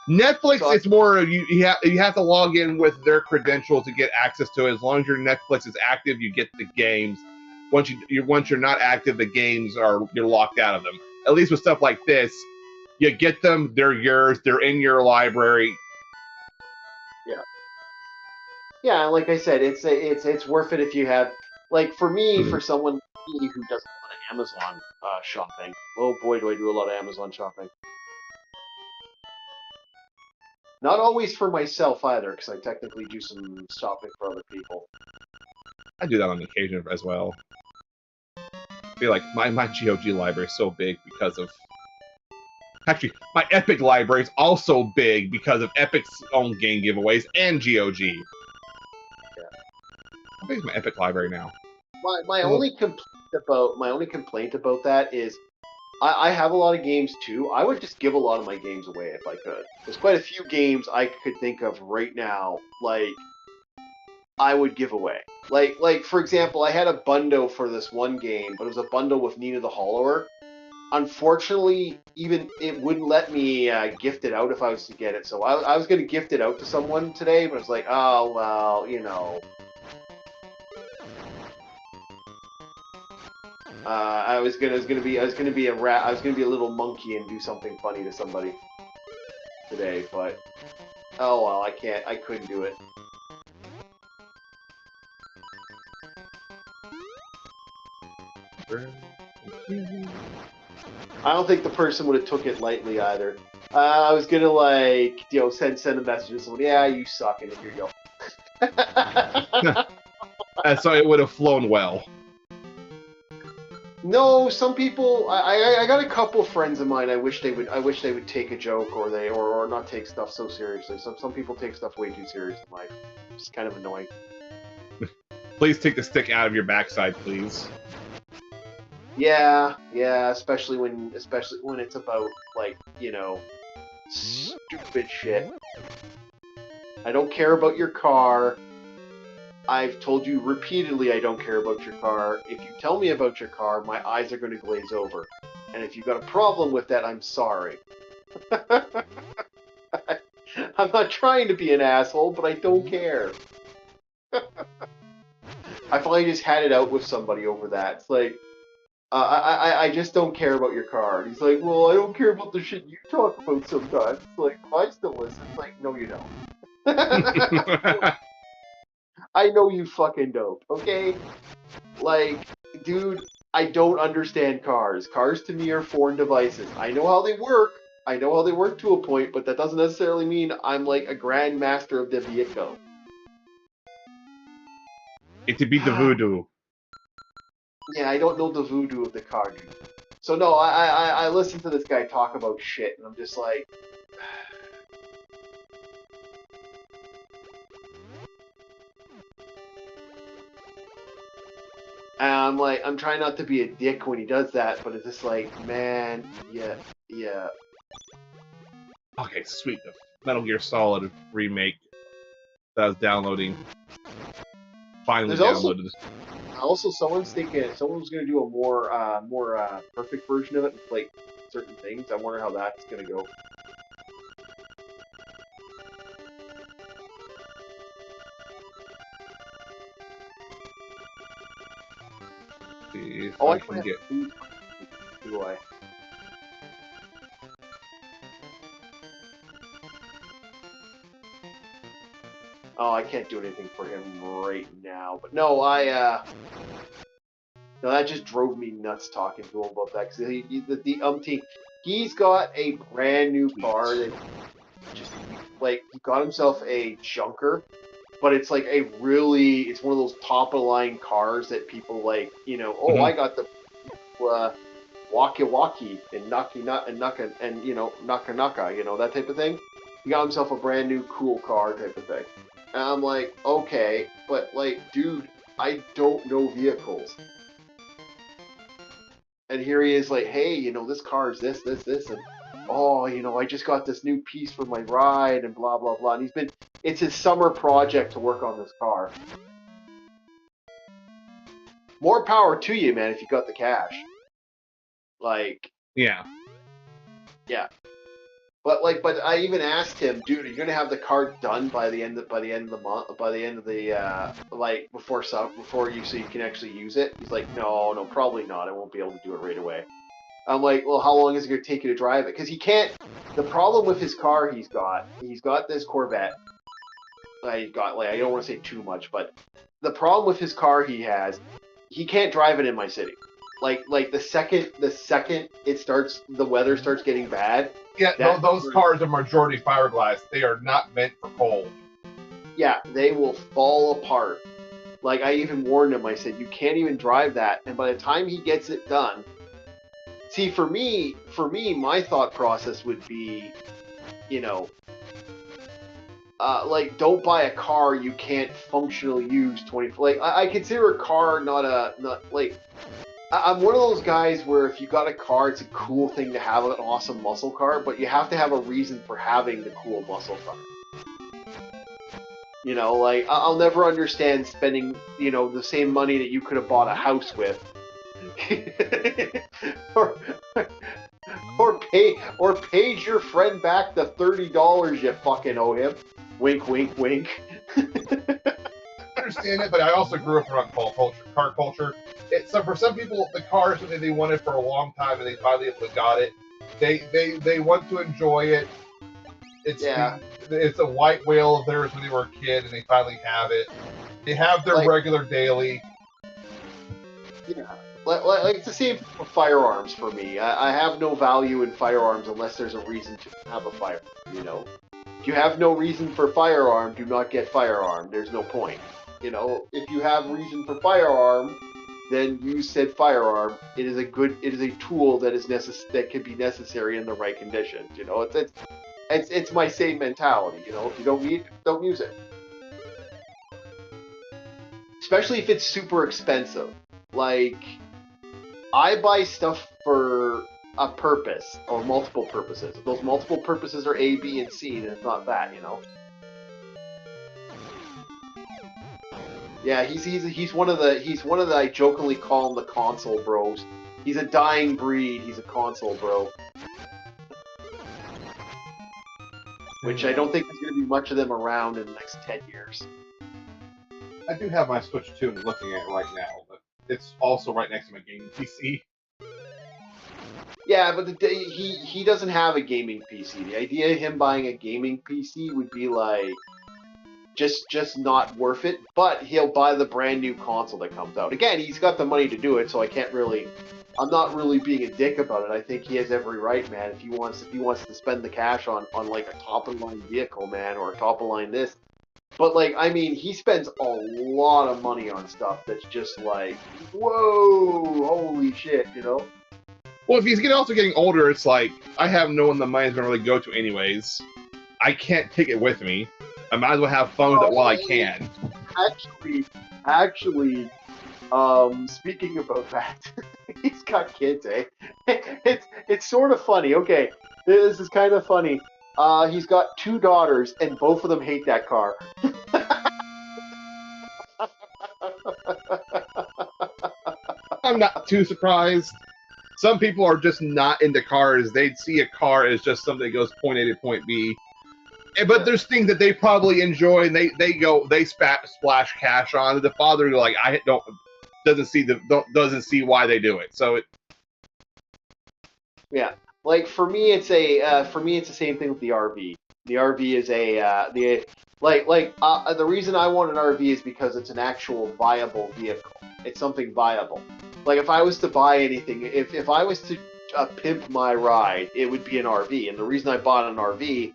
Speaker 2: Netflix, it's more you have to log in with their credentials to get access to it. As long as your Netflix is active, you get the games. Once you're not active, the games you're locked out of them. At least with stuff like this, you get them, they're yours, they're in your library.
Speaker 1: Yeah. Yeah, like I said, it's worth it if you have, like for me, for someone who does a lot of Amazon shopping. Oh boy, do I do a lot of Amazon shopping. Not always for myself either, because I technically do some shopping for other people.
Speaker 2: I do that on occasion as well. I feel like my GOG library is so big because of... Actually, my Epic library is also big because of Epic's own game giveaways and GOG. Yeah. How big is my Epic library now?
Speaker 1: My only complaint about that is I have a lot of games too. I would just give a lot of my games away if I could. There's quite a few games I could think of right now, like I would give away. Like for example, I had a bundle for this one game, but it was a bundle with Nina the Hollower. Unfortunately, even it wouldn't let me gift it out if I was to get it. So I was going to gift it out to someone today, but I was like, oh well, you know. I was gonna be a rat. I was gonna be a little monkey and do something funny to somebody today, but oh well, I couldn't do it. I don't think the person would have took it lightly either. I was gonna send a message to someone. Yeah, you suck, and here you go.
Speaker 2: So it would have flown well.
Speaker 1: No, some people. I got a couple friends of mine. I wish they would take a joke or not take stuff so seriously. Some people take stuff way too serious in life. It's kind of annoying.
Speaker 2: Please take the stick out of your backside, please.
Speaker 1: Yeah, especially when it's about stupid shit. I don't care about your car. I've told you repeatedly I don't care about your car. If you tell me about your car, my eyes are going to glaze over. And if you've got a problem with that, I'm sorry. I'm not trying to be an asshole, but I don't care. I finally just had it out with somebody over that. It's like, I just don't care about your car. And he's like, well, I don't care about the shit you talk about sometimes. It's like, well, I still listen. It's like, no, you don't. I know you fucking don't, okay? Like, dude, I don't understand cars. Cars to me are foreign devices. I know how they work. I know how they work to a point, but that doesn't necessarily mean I'm like a grandmaster of the vehicle.
Speaker 2: It to beat the voodoo.
Speaker 1: Yeah, I don't know the voodoo of the car, dude. So no, I listen to this guy talk about shit, and I'm just like, and I'm like, I'm trying not to be a dick when he does that, but it's just like, man, yeah.
Speaker 2: Okay, sweet. The Metal Gear Solid remake that I was downloading. Finally
Speaker 1: There's
Speaker 2: downloaded.
Speaker 1: Also, someone's gonna do a more perfect version of it with like certain things. I wonder how that's gonna go.
Speaker 2: See if
Speaker 1: Oh,
Speaker 2: I
Speaker 1: I
Speaker 2: can get.
Speaker 1: Who do I? Oh, I can't do anything for him right now. But no, no, that just drove me nuts talking to him about that because he's got a brand new car that just like he got himself a junker, but it's like it's one of those top of the line cars that people like, I got the Waki Waki and Naka and Naka Naka, that type of thing. He got himself a brand new cool car type of thing. And I'm like, okay, but like, dude, I don't know vehicles. And here he is like, hey, this car is this, and I just got this new piece for my ride and blah, blah, blah. And it's his summer project to work on this car. More power to you, man, if you got the cash. Like,
Speaker 2: Yeah.
Speaker 1: But I even asked him, dude, are you gonna have the car done by the end of the month, before you so you can actually use it? He's like, no, probably not. I won't be able to do it right away. I'm like, well, how long is it gonna take you to drive it? Because he can't. The problem with his car, he's got this Corvette. I don't want to say too much, but the problem with his car he can't drive it in my city. Like the second the weather starts getting bad.
Speaker 2: Yeah, those cars are majority fiberglass. They are not meant for cold.
Speaker 1: Yeah, they will fall apart. Like, I even warned him, I said, you can't even drive that. And by the time he gets it done... See, for me, my thought process would be, don't buy a car you can't functionally use 24... Like, I consider a car I'm one of those guys where if you got a car, it's a cool thing to have an awesome muscle car, but you have to have a reason for having the cool muscle car. I'll never understand spending, the same money that you could have bought a house with. or paid your friend back the $30 you fucking owe him. Wink, wink, wink.
Speaker 2: I understand it, but I also grew up around car culture. So for some people, the car is something they wanted for a long time, and they finally got it. They want to enjoy it. It's a white whale of theirs when they were a kid, and they finally have it. They have their regular daily.
Speaker 1: Yeah, like it's the same for firearms for me. I have no value in firearms unless there's a reason to have a firearm. If you have no reason for firearm, do not get firearm. There's no point. If you have reason for firearm, then use said firearm. It is a tool that can be necessary in the right conditions. It's my same mentality. If you don't need it, don't use it. Especially if it's super expensive. Like, I buy stuff for a purpose or multiple purposes. If those multiple purposes are A, B, and C, then it's not that. Yeah, he's one of the I jokingly call him the console bros. He's a dying breed. He's a console bro. Which I don't think there's going to be much of them around in the next 10 years.
Speaker 2: I do have my Switch 2 and looking at it right now, but it's also right next to my gaming PC.
Speaker 1: Yeah, but he doesn't have a gaming PC. The idea of him buying a gaming PC would be like just not worth it. But he'll buy the brand new console that comes out. Again, he's got the money to do it, so I can't really. I'm not really being a dick about it. I think he has every right, man. If he wants to spend the cash on like a top of the line vehicle, man, or a top of the line this. But like, I mean, he spends a lot of money on stuff that's just like, whoa, holy shit, you know?
Speaker 2: Well, if he's also getting older, it's like, I have no one the money's gonna really go to anyways. I can't take it with me. I might as well have fun with it while I can.
Speaker 1: Actually, speaking about that, he's got kids, eh? It's sort of funny. Okay, this is kind of funny. He's got 2 daughters, and both of them hate that car.
Speaker 2: I'm not too surprised. Some people are just not into cars. They'd see a car as just something that goes point A to point B. But there's things that they probably enjoy, and they splash cash on. The father like doesn't see why they do it. So
Speaker 1: yeah, like for me it's the same thing with the RV. The RV is the reason I want an RV is because it's an actual viable vehicle. It's something viable. Like if I was to buy anything, if I was to pimp my ride, it would be an RV. And the reason I bought an RV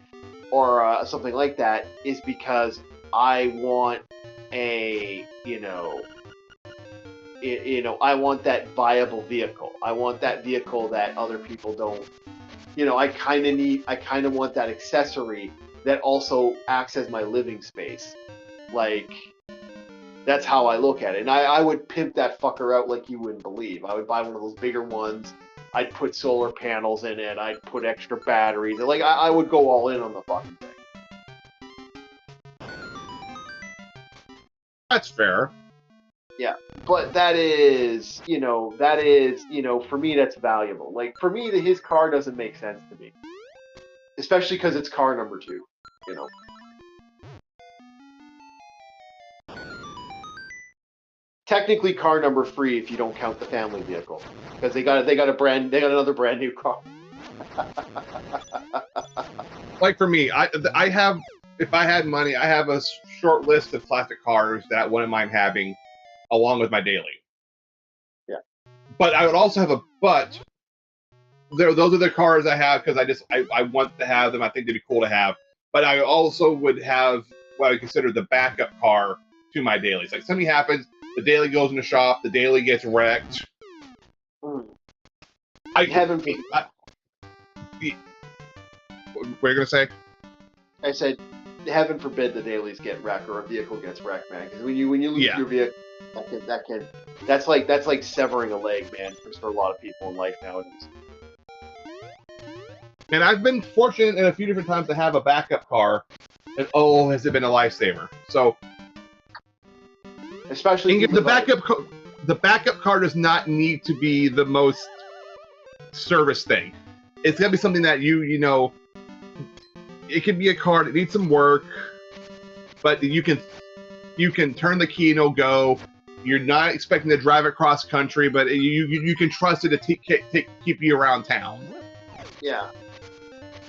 Speaker 1: or something like that is because I want I want that viable vehicle. I want that vehicle that other people don't. I kind of want that accessory that also acts as my living space. Like, that's how I look at it. And I would pimp that fucker out like you wouldn't believe. I would buy one of those bigger ones. I'd put solar panels in it. I'd put extra batteries. Like, I would go all in on the fucking thing.
Speaker 2: that's fair.
Speaker 1: Yeah, but that is, for me, that's valuable. Like, for me, his car doesn't make sense to me. Especially because it's car number 2, Technically car number 3 if you don't count the family vehicle. Because they got another brand new car.
Speaker 2: Like for me, I have, if I had money, I have a short list of classic cars that I wouldn't mind having along with my daily.
Speaker 1: Yeah.
Speaker 2: But I would also have those are the cars I have because I want to have them. I think they'd be cool to have. But I also would have what I would consider the backup car to my dailies. Like something happens, the daily goes in the shop, the daily gets wrecked.
Speaker 1: I haven't.
Speaker 2: What are you gonna say?
Speaker 1: I said, heaven forbid the dailies get wrecked or a vehicle gets wrecked, man. Because when you lose your vehicle, that's like severing a leg, man. For a lot of people in life nowadays.
Speaker 2: And I've been fortunate in a few different times to have a backup car, and has it been a lifesaver? So,
Speaker 1: especially
Speaker 2: the backup car does not need to be the most service thing. It's gotta be something that it could be a car that needs some work, but you can turn the key and it'll go. You're not expecting to drive it cross country, but you can trust it to keep you around town.
Speaker 1: Yeah.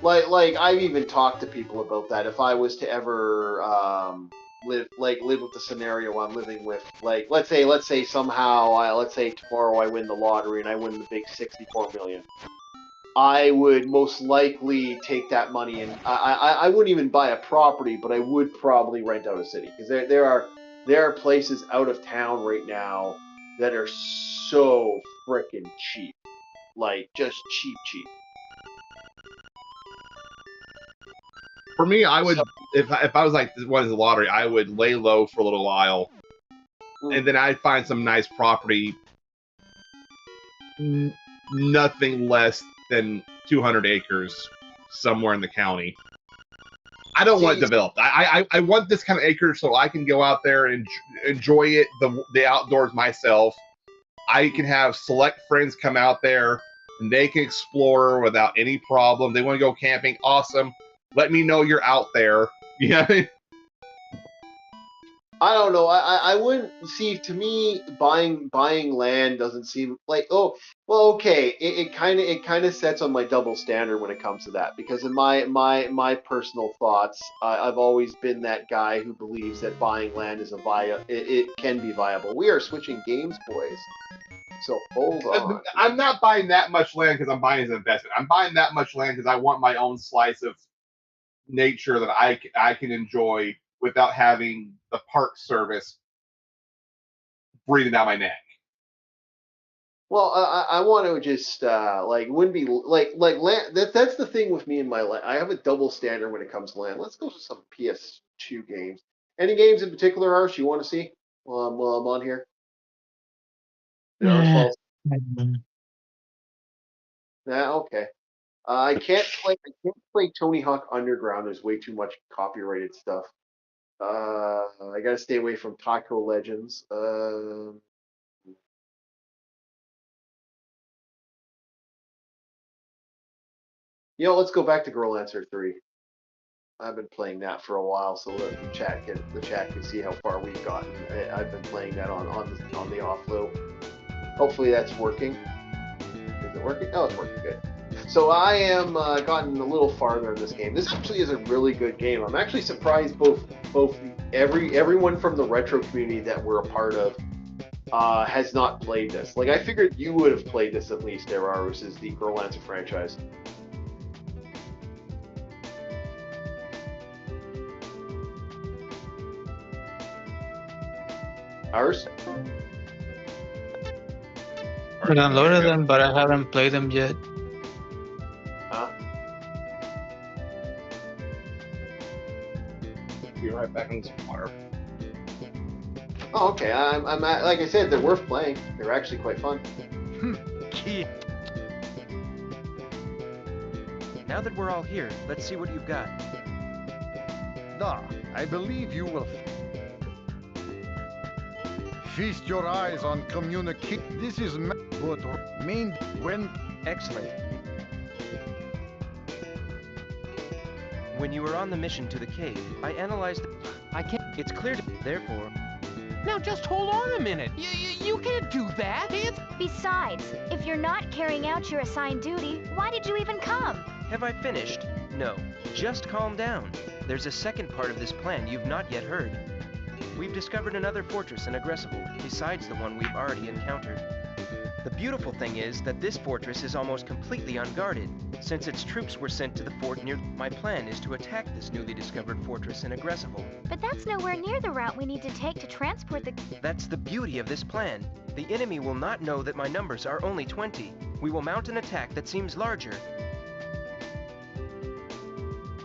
Speaker 1: Like I've even talked to people about that. If I was to ever live with the scenario I'm living with, like let's say somehow let's say tomorrow I win the lottery and I win the big 64 million, I would most likely take that money and I wouldn't even buy a property, but I would probably rent out a city because there are places out of town right now that are so freaking cheap, like just cheap.
Speaker 2: For me, I would if I was like what is the lottery, I would lay low for a little while, and then I'd find some nice property, nothing less than 200 acres somewhere in the county. I don't want it developed. I want this kind of acreage so I can go out there and enjoy it, the outdoors myself. I can have select friends come out there and they can explore without any problem. They want to go camping, awesome. Let me know you're out there. Yeah.
Speaker 1: I don't know. I wouldn't see. To me, buying land doesn't seem like. Oh, well, okay. It kind of sets on my double standard when it comes to that, because in my personal thoughts, I've always been that guy who believes that buying land is it can be viable. We are switching games, boys. So hold on.
Speaker 2: I'm not buying that much land because I'm buying as an investment. I'm buying that much land because I want my own slice of nature that I can enjoy without having the park service breathing down my neck.
Speaker 1: Well, I want to just wouldn't be like land. That's the thing with me and my land. I have a double standard when it comes to land. Let's go to some PS2 games. Any games in particular, Arsh, you want to see while I'm on here?
Speaker 3: Yeah.
Speaker 1: Nah, okay. I can't play Tony Hawk Underground. There's way too much copyrighted stuff. I gotta stay away from Taco Legends. Let's go back to Girl Answer 3. I've been playing that for a while, so the chat can see how far we've gotten. I've been playing that on the offload. Hopefully that's working. Is it working? Oh, it's working good. So I am gotten a little farther in this game. This actually is a really good game. I'm actually surprised both everyone from the retro community that we're a part of has not played this. Like, I figured you would have played this at least, Arus, is the Girl Answer franchise. Ours?
Speaker 3: I downloaded them, but I haven't played them yet.
Speaker 1: Huh?
Speaker 2: Be right back in this water.
Speaker 1: Oh, okay. I'm like I said, they're worth playing. They're actually quite fun.
Speaker 4: Now that we're all here, let's see what you've got.
Speaker 5: I believe you will feast your eyes on communicate. This is good. Main when
Speaker 4: Excellent. When you were on the mission to the cave, I analyzed. I can't. It's clear to. Therefore.
Speaker 6: Now just hold on a minute. You can't do that.
Speaker 7: Besides, if you're not carrying out your assigned duty, why did you even come?
Speaker 4: Have I finished? No. Just calm down. There's a second part of this plan you've not yet heard. We've discovered another fortress in Aggressible, besides the one we've already encountered. The beautiful thing is that this fortress is almost completely unguarded. Since its troops were sent to the fort near, my plan is to attack this newly discovered fortress in Aggressible.
Speaker 7: But that's nowhere near the route we need to take to transport the...
Speaker 4: That's the beauty of this plan. The enemy will not know that my numbers are only 20. We will mount an attack that seems larger.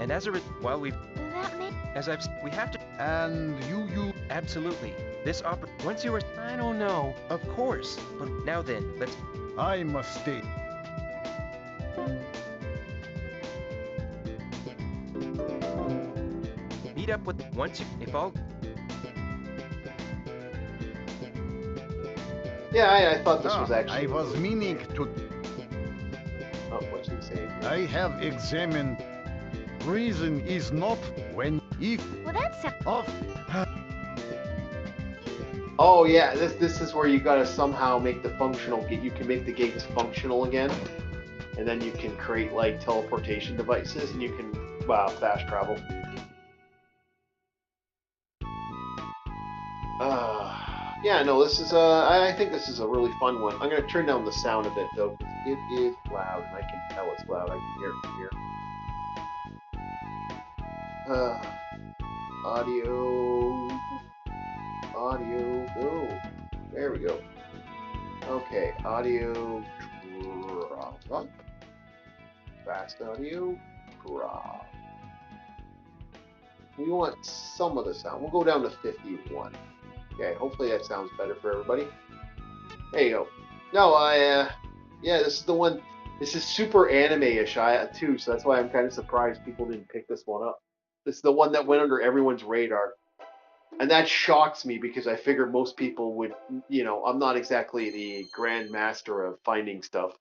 Speaker 4: And as a while we have to.
Speaker 5: and you.
Speaker 4: Absolutely. This once you are.
Speaker 6: I don't know.
Speaker 4: Of course. But now then, let's.
Speaker 5: I must stay.
Speaker 4: Meet up with once you. If all.
Speaker 1: Yeah, I thought this was actually.
Speaker 5: I was meaning to.
Speaker 1: Oh, what's he saying?
Speaker 5: I have examined. Reason is not when if
Speaker 7: Well, that's...
Speaker 5: of.
Speaker 1: Oh yeah, this is where you gotta somehow make the functional gate. You can make the gates functional again, and then you can create like teleportation devices, and you can fast travel. Yeah, no, this is I think this is a really fun one. I'm gonna turn down the sound a bit though, because it is loud, and I can tell it's loud. I can hear it from here. Audio, go. There we go. Okay, audio drop. Fast audio drop. We want some of the sound. We'll go down to 51. Okay, hopefully that sounds better for everybody. There you go. No, yeah, this is the one. This is super anime-ish too, so that's why I'm kind of surprised people didn't pick this one up. This is the one that went under everyone's radar. And that shocks me because I figured most people would, I'm not exactly the grand master of finding stuff.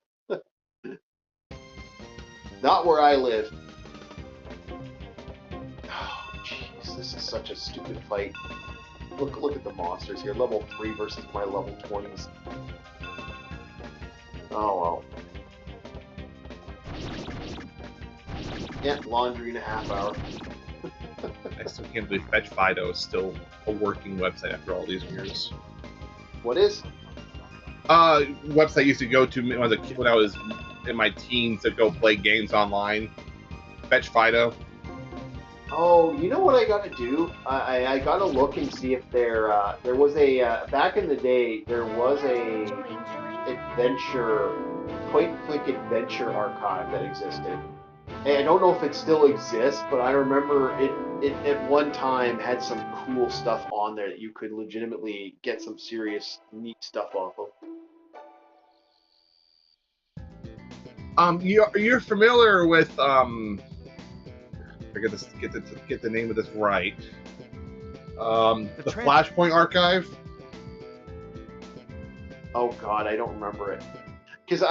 Speaker 1: Not where I live. Oh, jeez, this is such a stupid fight. Look at the monsters here. Level 3 versus my level 20s. Oh well. Yeah, laundry in a half hour.
Speaker 2: I still can't believe Fetch Fido is still a working website after all these years.
Speaker 1: What is?
Speaker 2: Website I used to go to when I was in my teens to go play games online. Fetch Fido.
Speaker 1: Oh, you know what I gotta do? I gotta look and see if there was a back in the day there was a adventure point-and-click adventure archive that existed. And I don't know if it still exists, but I remember it at one time had some cool stuff on there that you could legitimately get some serious neat stuff off of.
Speaker 2: You're familiar with get the name of this right. The Flashpoint Archive.
Speaker 1: Oh God, I don't remember it. Because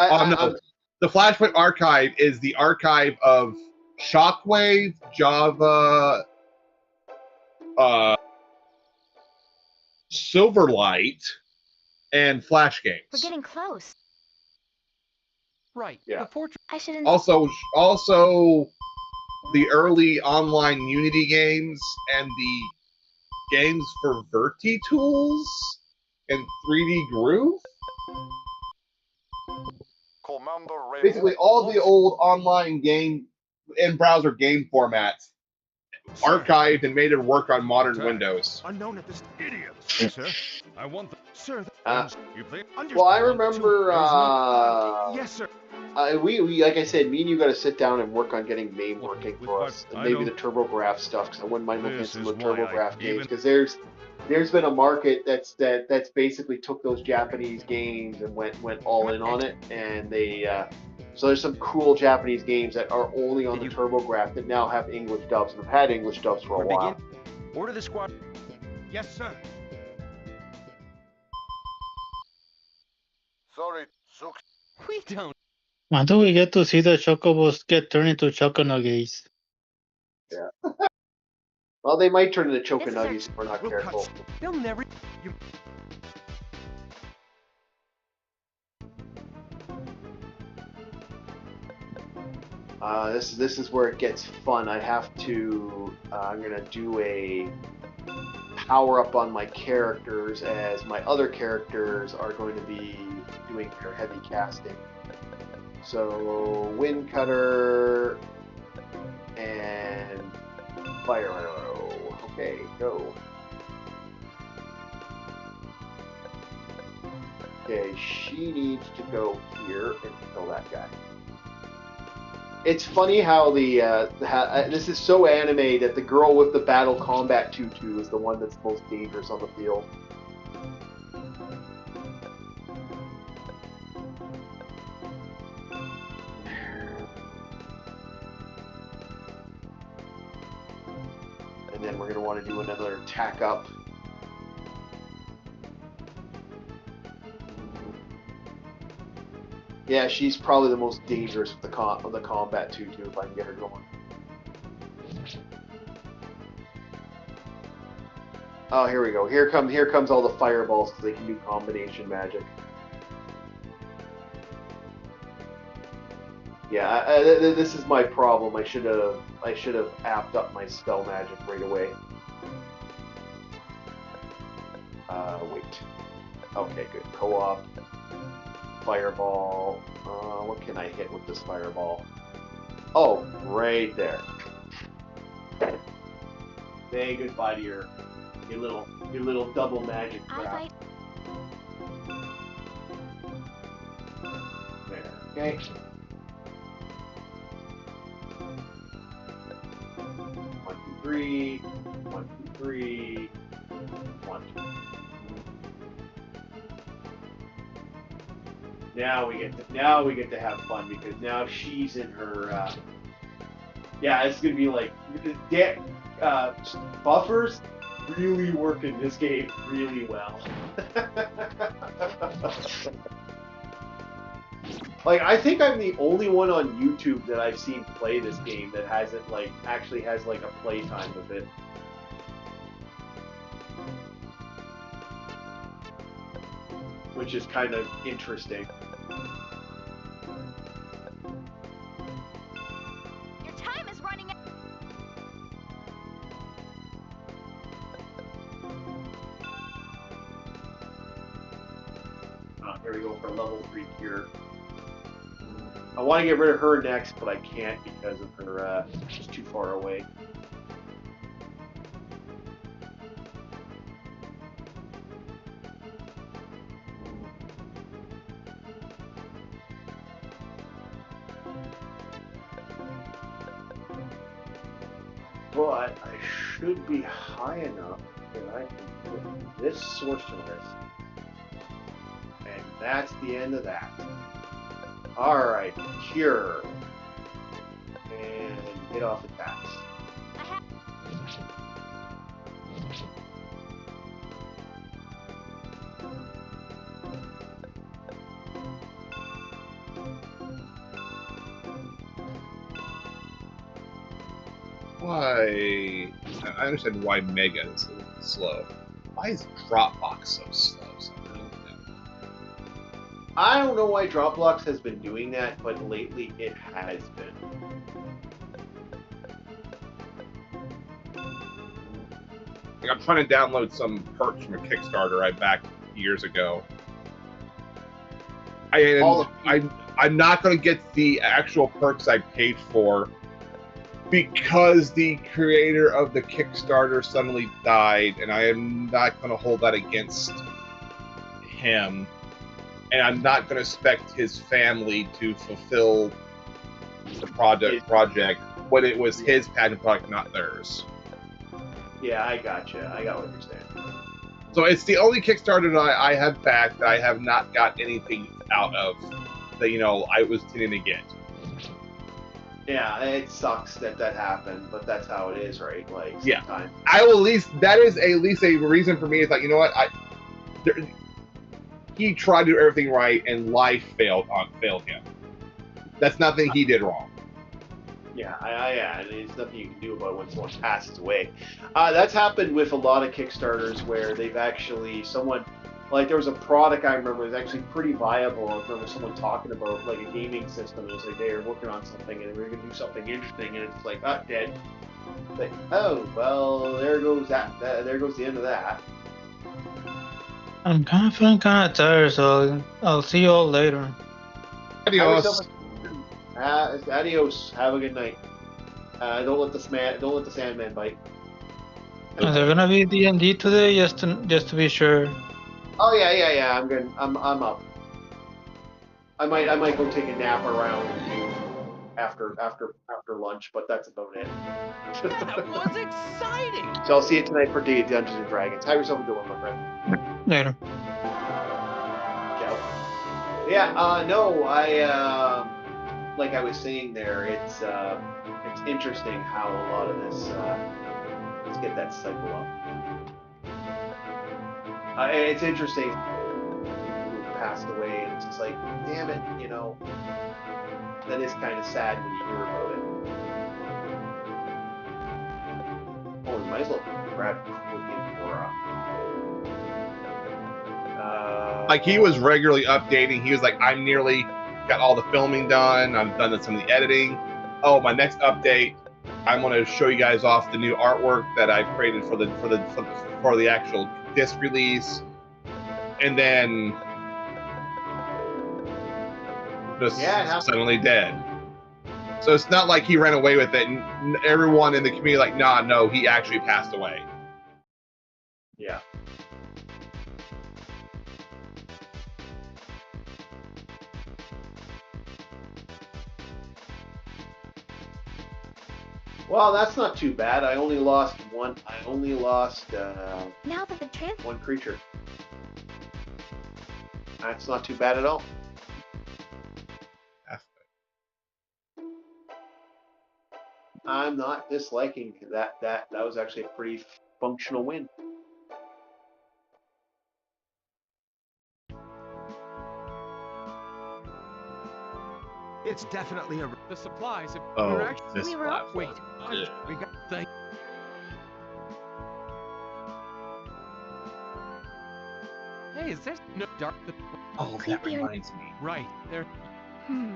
Speaker 2: the Flashpoint Archive is the archive of Shockwave, Java, Silverlight, and Flash games.
Speaker 7: We're getting close.
Speaker 6: Right.
Speaker 1: Yeah.
Speaker 6: The fortress.
Speaker 7: I shouldn't.
Speaker 2: Also the early online Unity games and the games for VertiTools and 3D Groove. Basically, all the old online game and browser game formats archived and made it work on modern Windows.
Speaker 5: Unknown at this idiot. Sir, I want the sir.
Speaker 1: Well, I remember.
Speaker 5: Yes, sir.
Speaker 1: We like I said, me and you got to sit down and work on getting MAME working for us, and maybe the TurboGrafx stuff. Because I wouldn't mind looking at some of the TurboGrafx games. Because there's been a market that's basically took those Japanese games and went all in on it, and they so there's some cool Japanese games that are only on the TurboGrafx that now have English dubs, and have had English dubs for a while.
Speaker 4: Order the squad.
Speaker 5: Yes, sir. Sorry, Zook.
Speaker 6: We don't.
Speaker 3: When do we get to see the chocobos get turned into choconuggies?
Speaker 1: Yeah. Well, they might turn into choconuggies if we're not careful.
Speaker 6: They'll never.
Speaker 1: This is where it gets fun. I have to. I'm gonna do a power up on my characters, as my other characters are going to be doing their heavy casting. So Wind Cutter and Fire Arrow. Okay, go. Okay, she needs to go here and kill that guy. It's funny how this is so anime that the girl with the Battle Combat Tutu is the one that's most dangerous on the field. And then we're going to want to do another tack up. Yeah, she's probably the most dangerous of the combat tutu if I can get her going. Oh, here we go. Here comes all the fireballs because they can do combination magic. Yeah, this is my problem. I should have apped up my spell magic right away. Wait. Okay, good. Co-op. Fireball. What can I hit with this fireball? Oh, right there. Say goodbye to your little double magic crap. There. Okay. One, two, three. 1, 2, 3. 1, 2. Now we get to have fun because now she's in her. Yeah, it's gonna be like buffers really working this game really well. Like, I think I'm the only one on YouTube that I've seen play this game that hasn't actually has a playtime with it. which is kind of interesting.
Speaker 7: Your time is running out.
Speaker 1: Here we go for level 3 here. I want to get rid of her next, but I can't because of her. She's too far away. But I should be high enough that I can put this sorceress. And that's the end of that. Alright, cure. And get off attacks.
Speaker 2: Why? I understand why Mega is slow. Why is Dropbox so slow?
Speaker 1: I don't know why Dropbox has been doing that, but lately it has been.
Speaker 2: Like, I'm trying to download some perks from a Kickstarter I backed years ago. I'm not going to get the actual perks I paid for because the creator of the Kickstarter suddenly died, and I am not going to hold that against him. And I'm not going to expect his family to fulfill the project when it was his patent product, not theirs.
Speaker 1: Yeah, I gotcha. I got what you're saying.
Speaker 2: So it's the only Kickstarter that I have backed that I have not got anything out of that, you know, I was intending to get.
Speaker 1: Yeah, it sucks that that happened, but that's how it is, right? Like, sometimes.
Speaker 2: Yeah. I will at least, that is at least a reason for me. It's like, you know what, he tried to do everything right, and life failed him. That's nothing he did wrong.
Speaker 1: Yeah, yeah, and there's nothing you can do about it when someone passes away. That's happened with a lot of Kickstarters where they've actually, like there was a product I remember was actually pretty viable. I remember someone talking about like a gaming system. It was like they were working on something and we were going to do something interesting, and it's like, dead. Like, oh, well, there goes that. There goes the end of that.
Speaker 3: I'm kind of feeling kind of tired, so I'll see you all later.
Speaker 2: Adios.
Speaker 1: Adios. Have a good night. Don't let the Sandman bite.
Speaker 3: Is there gonna be D&D today, just to be sure?
Speaker 1: Oh yeah. I'm good. I'm up. I might go take a nap around after lunch, but that's about it.
Speaker 6: That was exciting!
Speaker 1: So I'll see you tonight for Dungeons and Dragons. Have yourself a good one, my friend.
Speaker 3: Later.
Speaker 1: Ciao. Yeah. No. Like I was saying there, it's interesting how a lot of this. Let's get that cycle up. It's interesting who passed away, and it's just like, damn it, you know. That is kind of sad when you hear about it. Oh, we might as well grab looking for
Speaker 2: like, he was regularly updating. He was like, I'm nearly got all the filming done. I've done some of the editing. Oh, my next update, I'm going to show you guys off the new artwork that I've created for the actual disc release, and then just suddenly dead. So it's not like he ran away with it, and everyone in the community like, nah, no, he actually passed away.
Speaker 1: Yeah. Well, that's not too bad. I only lost one.
Speaker 7: Now that the truth.
Speaker 1: One creature. That's not too bad at all. I'm not disliking that. That was actually a pretty functional win.
Speaker 6: It's definitely the supplies.
Speaker 2: Oh,
Speaker 6: we're actually,
Speaker 2: this
Speaker 6: wait, we got the. Hey, is there? No, dark.
Speaker 2: Oh, that reminds me.
Speaker 6: Right there.
Speaker 7: Hmm.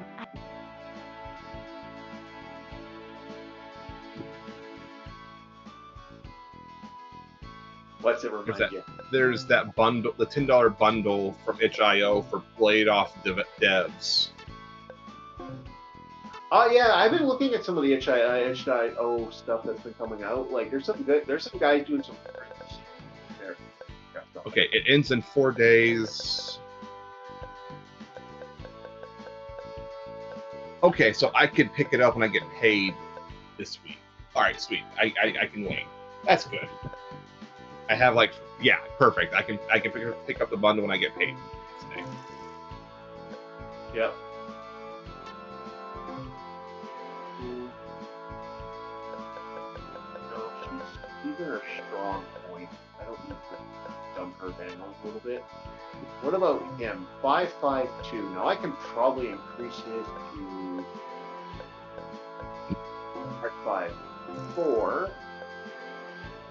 Speaker 1: What's it remind
Speaker 2: that-
Speaker 1: you?
Speaker 2: There's that bundle, the $10 bundle from itch.io for Blade Off devs.
Speaker 1: Oh yeah, I've been looking at some of the itch.io stuff that's been coming out. Like, there's some guys doing some there.
Speaker 2: Okay, it ends in 4 days. Okay, so I can pick it up when I get paid this week. All right, sweet. I can wait. That's good. I have like, yeah, perfect. I can pick up the bundle when I get paid today.
Speaker 1: Yep. No, she's in her strong point. I don't need to dump her down a little bit. What about him? 552. Now I can probably increase his to 554.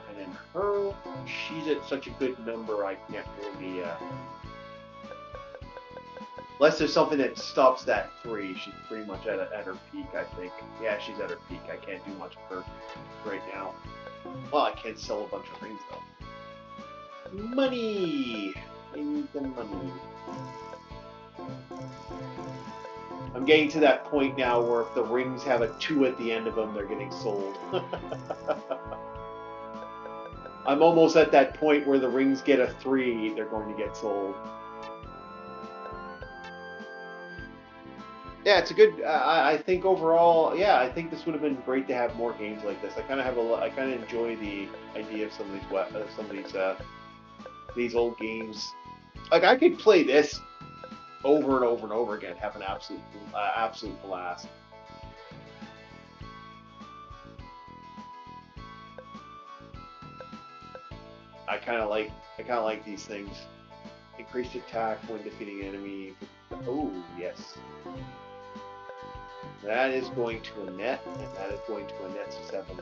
Speaker 1: And then her, she's at such a good number I can't really unless there's something that stops that 3, she's pretty much at her peak, I think. Yeah, she's at her peak. I can't do much for her right now. Well, I can't sell a bunch of rings, though. Money! I need the money. I'm getting to that point now where if the rings have a 2 at the end of them, they're getting sold. I'm almost at that point where the rings get a 3, they're going to get sold. Yeah, it's a good. I think overall, yeah, I think this would have been great to have more games like this. I kind of enjoy the idea of some of these old games. Like, I could play this over and over and over again, have an absolute blast. I kind of like these things. Increased attack when defeating enemy. Oh yes. That is going to a net, and that is going to a net 7.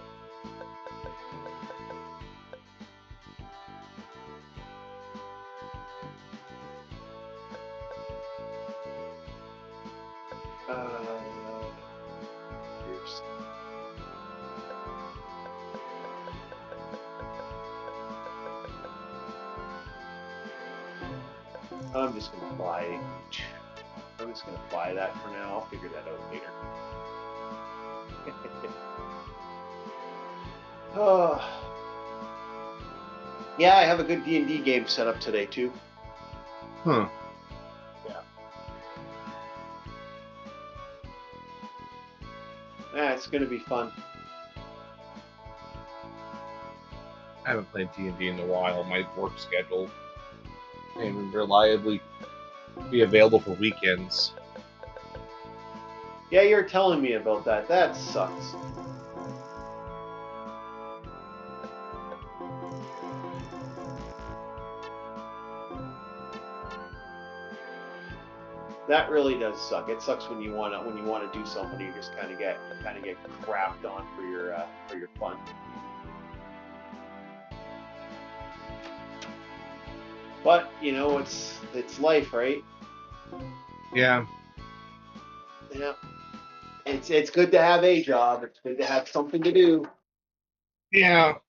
Speaker 1: Here's. I'm just gonna buy that for now. I'll figure that out later. Yeah, I have a good D&D game set up today too.
Speaker 2: Huh.
Speaker 1: Yeah. Yeah, it's gonna be fun.
Speaker 2: I haven't played D&D in a while. My work schedule can reliably be available for weekends.
Speaker 1: Yeah, you're telling me about that. That sucks. That really does suck. It sucks when you wanna do something, you just kind of get crapped on for your fun. But you know, it's life, right?
Speaker 2: Yeah.
Speaker 1: Yeah. It's good to have a job. It's good to have something to do.
Speaker 2: Yeah.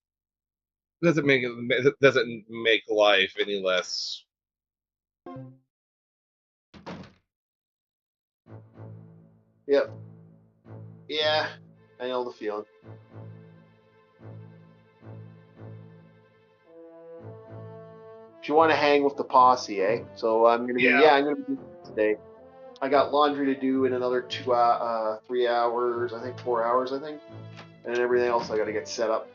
Speaker 2: Doesn't make life any less.
Speaker 1: Yep. Yeah, I know the feeling. If you want to hang with the posse, eh? So I'm gonna be I'm gonna be today. I got laundry to do in another 3 hours, I think 4 hours, I think, and everything else I got to get set up.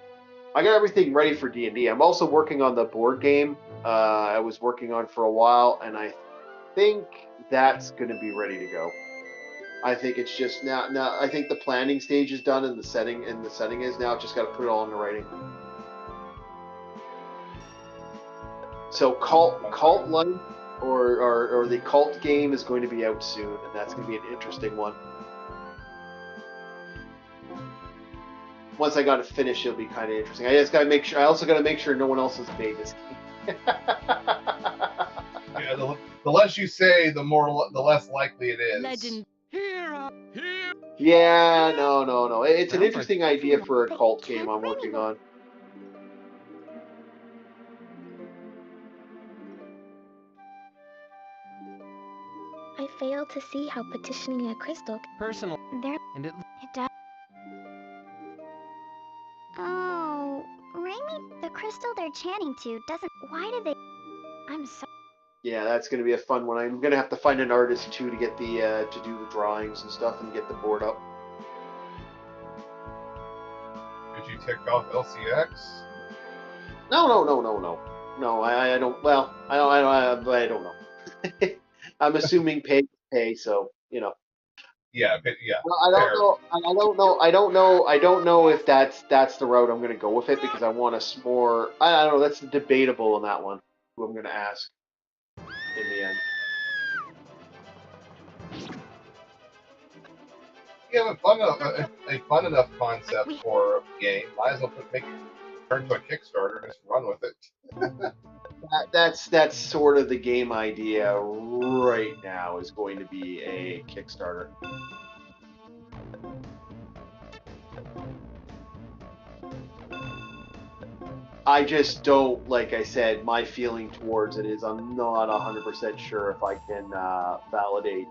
Speaker 1: I got everything ready for D&D. I'm also working on the board game I was working on for a while, and I think that's going to be ready to go. I think it's just now. I think the planning stage is done, and the setting is now. I've just got to put it all into writing. So Cult Life or the Cult game is going to be out soon, and that's going to be an interesting one. Once I got it finished, it'll be kind of interesting. I just got to make sure. I also got to make sure no one else has made this game.
Speaker 2: Yeah, the less you say, the less likely it is.
Speaker 8: Legend.
Speaker 6: Here.
Speaker 1: Yeah, no. It's an
Speaker 6: Sounds
Speaker 1: interesting idea for a cult game I'm working on.
Speaker 7: I fail to see how petitioning a crystal
Speaker 6: Personal.
Speaker 7: there
Speaker 6: And it.
Speaker 7: it does. Oh, Raimi, the crystal they're chanting to doesn't. Why do they? I'm so.
Speaker 1: Yeah, that's going to be a fun one. I'm going to have to find an artist too to get the to do the drawings and stuff and get the board up.
Speaker 2: Did you tick off LCX?
Speaker 1: No. No, I don't. Well, I don't know. I'm assuming pay. So
Speaker 2: Yeah, yeah.
Speaker 1: Well, I don't know if that's the route I'm going to go with it because I want a more. I don't know. That's debatable on that one. Who I'm going to ask in the end.
Speaker 2: You have a fun enough concept for a game. Might as well make it turn to a Kickstarter and just run with it.
Speaker 1: That's sort of the game idea right now is going to be a Kickstarter. I just don't, like I said, my feeling towards it is I'm not 100% sure if I can validate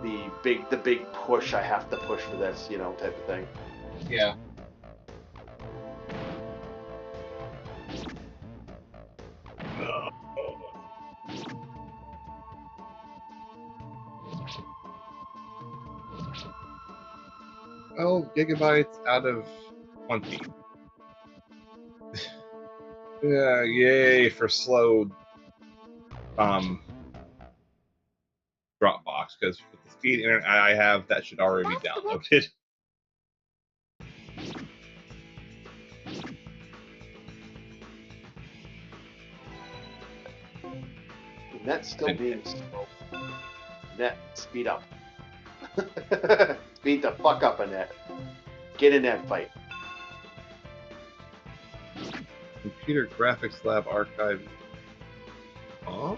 Speaker 1: the big push I have to push for this, type of thing.
Speaker 2: Yeah. Oh, gigabytes out of 20. Yeah, yay for slow Dropbox, because with the speed internet I have, that should already be downloaded.
Speaker 1: Net's still being slow. Net, speed up. Speed the fuck up, Annette. Get in that fight.
Speaker 2: Computer Graphics Lab Archive. Huh?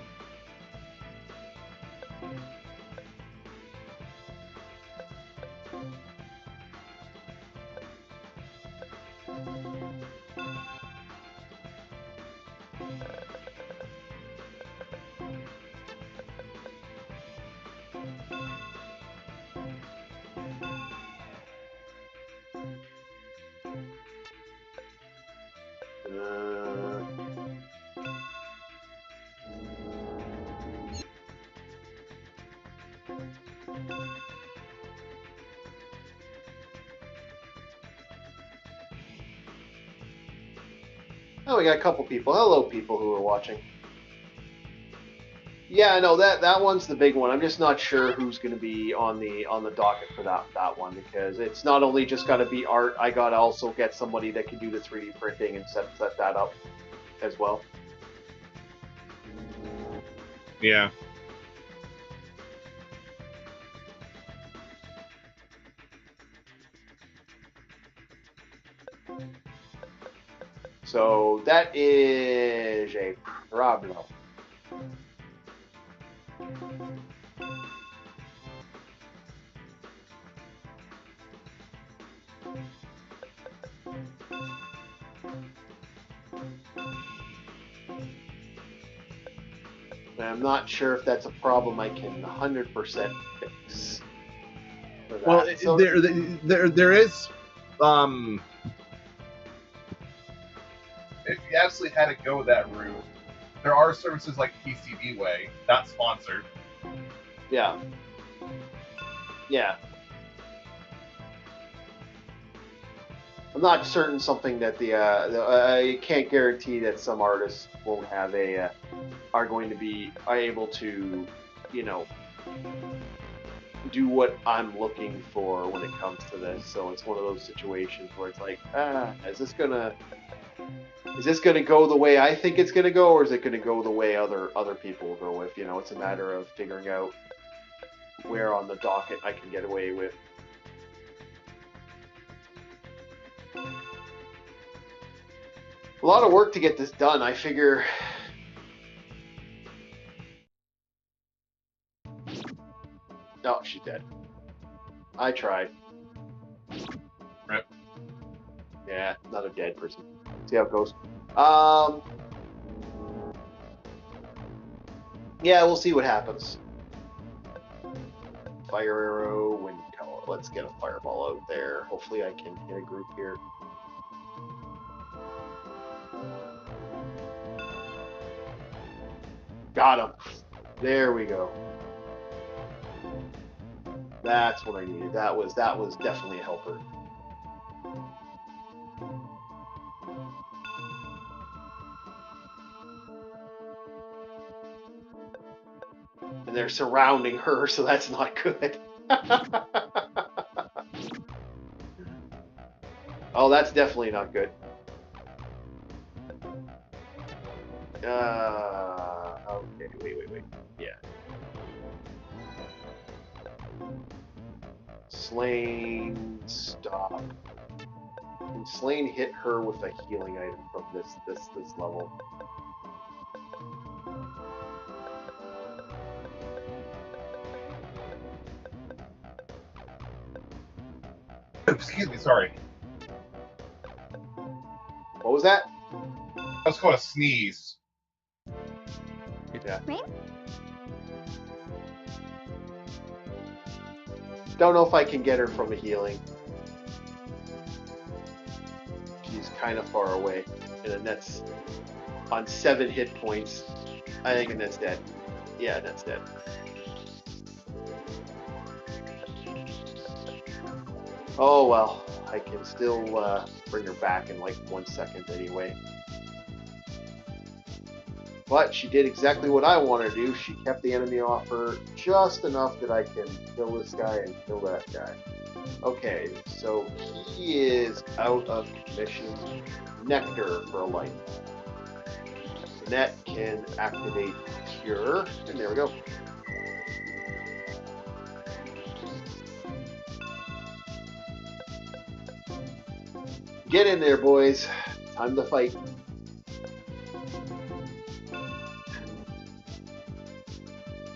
Speaker 1: Oh, we got a couple people. Hello, people who are watching. Yeah, no, that one's the big one. I'm just not sure who's going to be on the docket for that one because it's not only just got to be art. I got to also get somebody that can do the 3D printing and set that up as well.
Speaker 2: Yeah.
Speaker 1: So that is a problem. And I'm not sure if that's a problem I can 100% fix.
Speaker 2: Well,
Speaker 1: so,
Speaker 2: there is if you absolutely had to go that route, there are services like PCBWay, not sponsored.
Speaker 1: Yeah. I'm not certain something that I can't guarantee that some artists won't have are going to be able to, do what I'm looking for when it comes to this. So it's one of those situations where it's like, is this gonna go the way I think it's gonna go, or is it gonna go the way other people will go with? It's a matter of figuring out where on the docket I can get away with. A lot of work to get this done. I figure No, she's dead. I tried.
Speaker 2: Rip.
Speaker 1: Yeah, not a dead person. See how it goes. Yeah, we'll see what happens. Fire arrow, wind color. Let's get a fireball out there. Hopefully I can hit a group here. Got him. There we go. That's what I needed. That was definitely a helper. And they're surrounding her, so that's not good. Oh, that's definitely not good. Okay, wait. Yeah. Slain, stop. Can Slain hit her with a healing item from this level?
Speaker 2: Excuse me, sorry.
Speaker 1: What was that?
Speaker 2: That's called a sneeze.
Speaker 1: Yeah.
Speaker 7: Right?
Speaker 1: Don't know if I can get her from a healing. She's kind of far away. And Annette's on 7 hit points. I think Annette's dead. Yeah, Annette's dead. Oh well, I can still bring her back in like 1 second anyway. But she did exactly what I want her to do. She kept the enemy off her just enough that I can kill this guy and kill that guy. Okay, so he is out of commission. Nectar for a life. Annette can activate Cure, and there we go. Get in there, boys. Time to fight.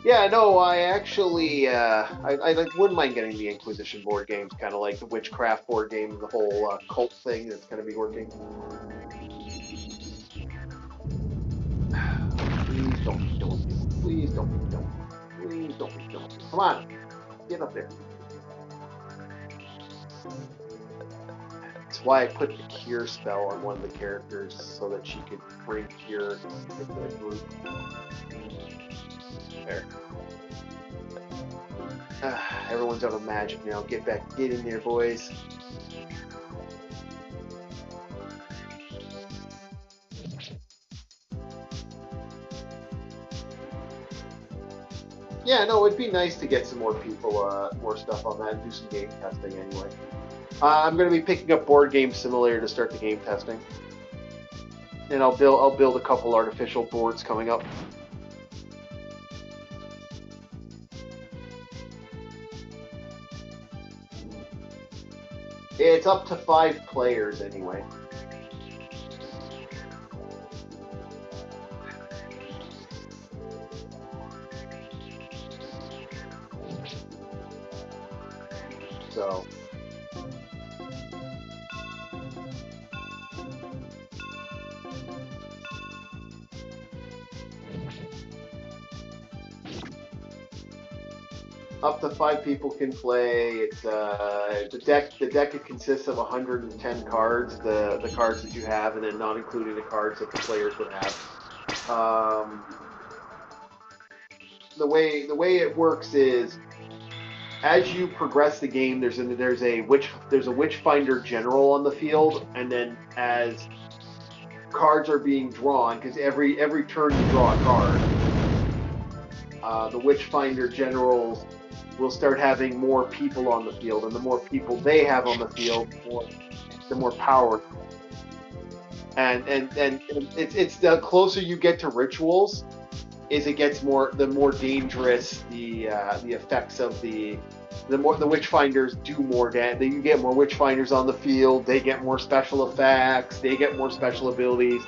Speaker 1: Yeah, no, I actually, I wouldn't mind getting the Inquisition board games, kind of like the Witchcraft board game, the whole cult thing that's going to be working. Please don't be killing me. Please don't be killing me. Please don't be killing me. Come on, get up there. That's why I put the Cure spell on one of the characters, so that she could bring Cure into the group. There. Everyone's out of magic now. Get in there, boys. Yeah, no, it'd be nice to get some more people, more stuff on that, and do some game testing anyway. I'm going to be picking up Board Game Simulator to start the game testing, and I'll build a couple artificial boards coming up. It's up to 5 players anyway. So up to 5 people can play. It's the deck. The deck it consists of 110 cards. The cards that you have, and then not including the cards that the players would have. The way it works is, as you progress the game, there's a Witchfinder General on the field, and then as cards are being drawn, because every turn you draw a card, the Witchfinder Generals will start having more people on the field, and the more people they have on the field, the more power. And it's the closer you get to rituals, is it gets the more dangerous the effects of the more the Witchfinders do more damage. You get more Witchfinders on the field, they get more special effects, they get more special abilities,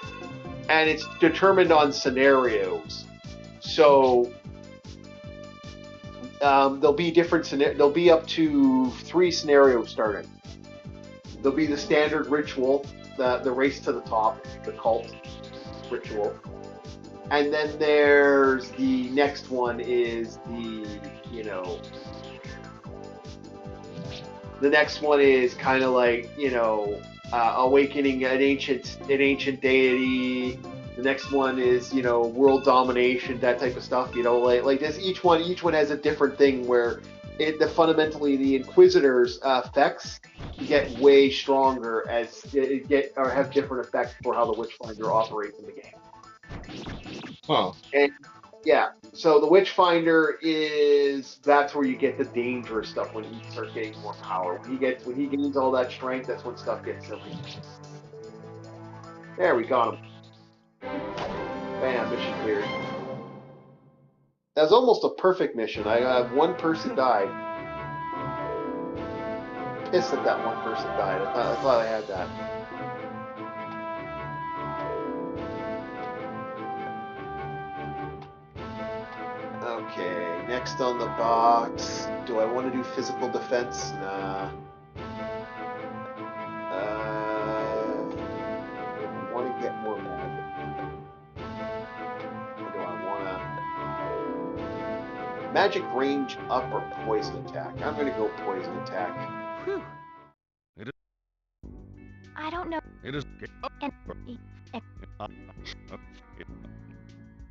Speaker 1: and it's determined on scenarios. So There'll be different there'll be up to 3 scenarios starting. There'll be the standard ritual, the race to the top, the cult ritual. And then there's the next one is the next one is kind of like, awakening an ancient deity. The next one is, world domination, that type of stuff. Like this. Each one has a different thing where fundamentally the Inquisitor's effects get way stronger as or have different effects for how the Witchfinder operates in the game.
Speaker 2: Huh.
Speaker 1: And yeah, so the Witchfinder that's where you get the dangerous stuff when he starts getting more power. When he gains all that strength, that's when stuff gets silly. There, we got him. Bam, mission cleared. That was almost a perfect mission. I have one person died. Pissed that that one person died. I thought I had that. Okay, next on the box. Do I want to do physical defense? Nah. I want to get more magic. Or do I want to... Magic range up or poison attack? I'm going to go poison attack.
Speaker 6: Whew.
Speaker 7: I don't know.
Speaker 5: It is.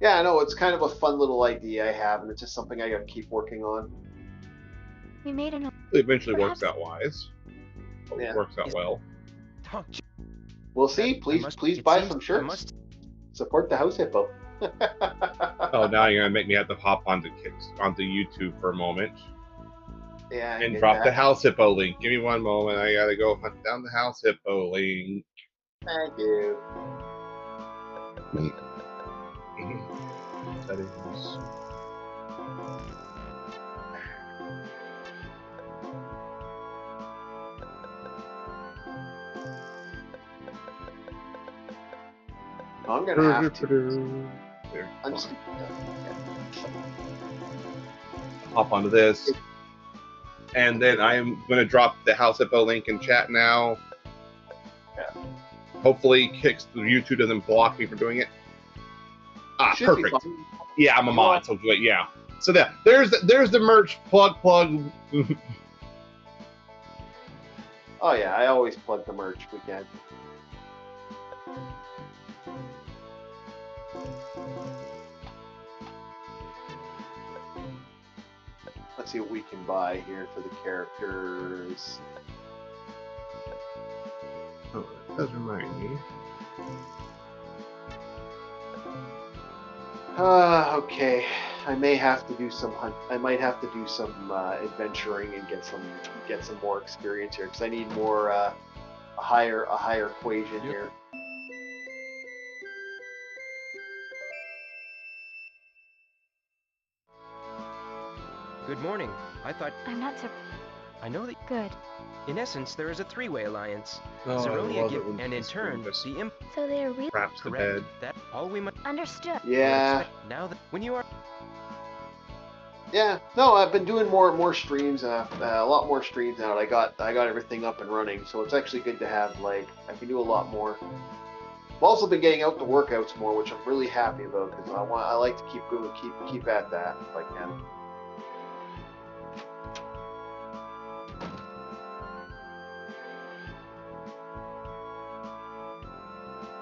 Speaker 1: Yeah, I know, it's kind of a fun little idea I have, and it's just something I gotta keep working on.
Speaker 7: We made an.
Speaker 2: It eventually
Speaker 7: Perhaps-
Speaker 2: works out wise.
Speaker 1: Yeah.
Speaker 2: It works out well.
Speaker 4: Oh,
Speaker 1: We'll see. Please buy some shirts. Support the House Hippo.
Speaker 2: Oh, now you're gonna make me have to hop onto YouTube for a moment
Speaker 1: Yeah. I
Speaker 2: and
Speaker 1: get
Speaker 2: drop the
Speaker 1: that.
Speaker 2: House Hippo link. Give me one moment. I gotta go hunt down the House Hippo link.
Speaker 1: Thank you.
Speaker 2: Settings.
Speaker 1: I'm gonna have to.
Speaker 2: There,
Speaker 1: I'm just.
Speaker 2: hop onto this. And then I'm going to drop the House Hippo link in chat now.
Speaker 1: Yeah.
Speaker 2: Hopefully, YouTube doesn't block me for doing it. Ah,
Speaker 1: Should be
Speaker 2: perfect.
Speaker 1: fine.
Speaker 2: Yeah, I'm a mod, so yeah. So there's the merch plug.
Speaker 1: Oh yeah, I always plug the merch weekend. Let's see what we can buy here for the characters.
Speaker 2: Oh, that does remind me.
Speaker 1: Okay. I may have to do some hunt. I might have to do some adventuring and get some more experience here because I need more a higher equation here.
Speaker 4: Good morning. I thought...
Speaker 7: I'm not so
Speaker 4: I know that...
Speaker 7: good.
Speaker 4: In essence, there is a three-way alliance.
Speaker 2: Oh, I
Speaker 4: Zeronia
Speaker 2: love
Speaker 4: give,
Speaker 2: it when
Speaker 4: and in
Speaker 2: she's
Speaker 4: turn,
Speaker 2: doing this.
Speaker 4: the imp...
Speaker 7: So they're really
Speaker 2: Craps to
Speaker 4: Correct.
Speaker 2: bed.
Speaker 4: That all we must...
Speaker 7: understood.
Speaker 1: Yeah.
Speaker 4: expect now that when you are...
Speaker 1: Yeah, no, I've been doing more streams, a lot more streams now. I got everything up and running, so it's actually good to have, like, I can do a lot more. I've also been getting out the workouts more, which I'm really happy about because I like to keep at that if I can.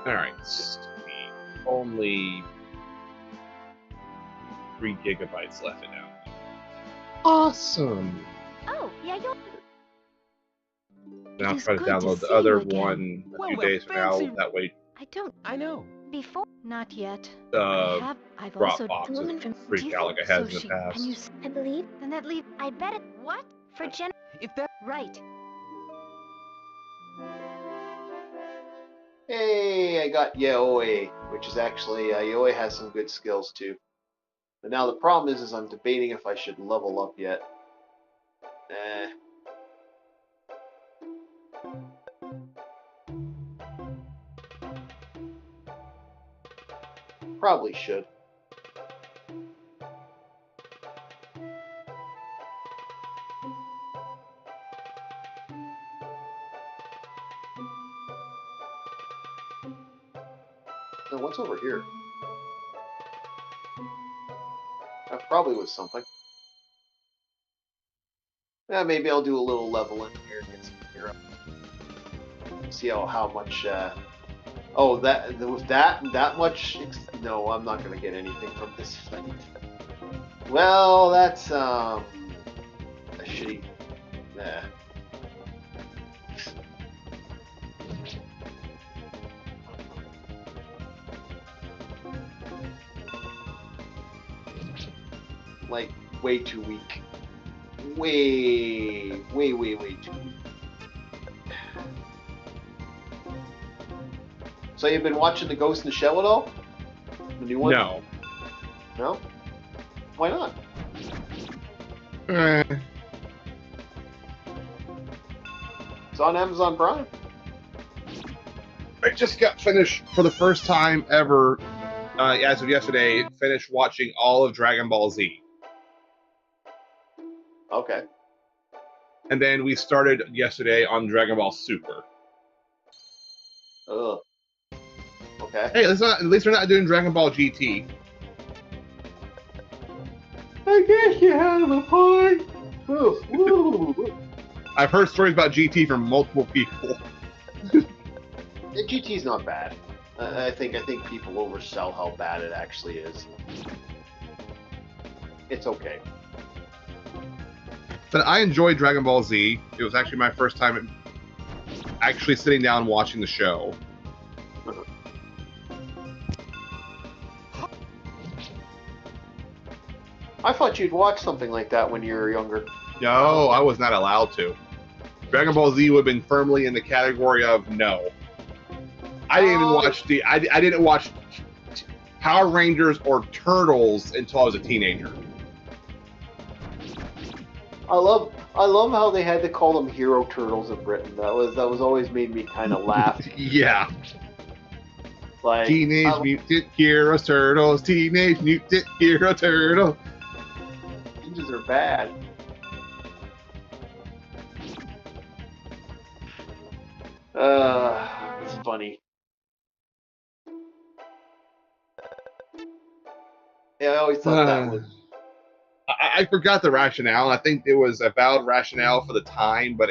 Speaker 2: All right, only 3 gigabytes left now. Awesome.
Speaker 7: Oh, yeah, you'll.
Speaker 2: Then I'll
Speaker 7: is
Speaker 2: try to
Speaker 7: good to
Speaker 2: download the
Speaker 7: see
Speaker 2: other
Speaker 7: you again.
Speaker 2: one a few
Speaker 6: Well,
Speaker 2: days from now.
Speaker 6: fancy-
Speaker 2: That way,
Speaker 7: I don't.
Speaker 6: I know.
Speaker 7: Before, not yet.
Speaker 2: uh,
Speaker 7: I've also
Speaker 2: Dropbox is
Speaker 7: woman from
Speaker 2: free Galaga has in the past.
Speaker 7: Can you? I believe. Then that leave. I bet it. What? For Jen.
Speaker 6: If that...
Speaker 7: Right.
Speaker 1: Hey, I got Yaoi, which is actually Yaoi has some good skills too. But now the problem is I'm debating if I should level up yet. Probably should. No, what's over here? That probably was something. Yeah, maybe I'll do a little leveling here, get some gear up. See how much. Oh, that with that much. No, I'm not gonna get anything from this fight. Well, that's a shitty. Nah. Like way too weak. Way too weak. So you've been watching the Ghost in the Shell at all? The new one?
Speaker 2: No.
Speaker 1: No? Why not?
Speaker 2: Eh.
Speaker 1: It's on Amazon Prime.
Speaker 2: I just got finished for the first time ever, as of yesterday, finished watching all of Dragon Ball Z.
Speaker 1: Okay.
Speaker 2: And then we started yesterday on Dragon Ball Super.
Speaker 1: Ugh. Okay.
Speaker 2: Hey, at least we're not doing Dragon Ball GT.
Speaker 1: I guess you have a point. Ooh.
Speaker 2: I've heard stories about GT from multiple people.
Speaker 1: The GT's not bad. I think people oversell how bad it actually is. It's okay.
Speaker 2: But I enjoyed Dragon Ball Z. It was actually my first time actually sitting down and watching the show.
Speaker 1: I thought you'd watch something like that when you were younger.
Speaker 2: No, I was not allowed to. Dragon Ball Z would have been firmly in the category of no. I didn't even watch I didn't watch Power Rangers or Turtles until I was a teenager.
Speaker 1: I love how they had to call them Hero Turtles in Britain. That was always made me kind of laugh.
Speaker 2: Yeah.
Speaker 1: Like
Speaker 2: Teenage Mutant Hero Turtles, Teenage Mutant Hero Turtle.
Speaker 1: Ninjas are bad. It's funny. Yeah, I always thought that was.
Speaker 2: I forgot the rationale. I think it was a valid rationale for the time, but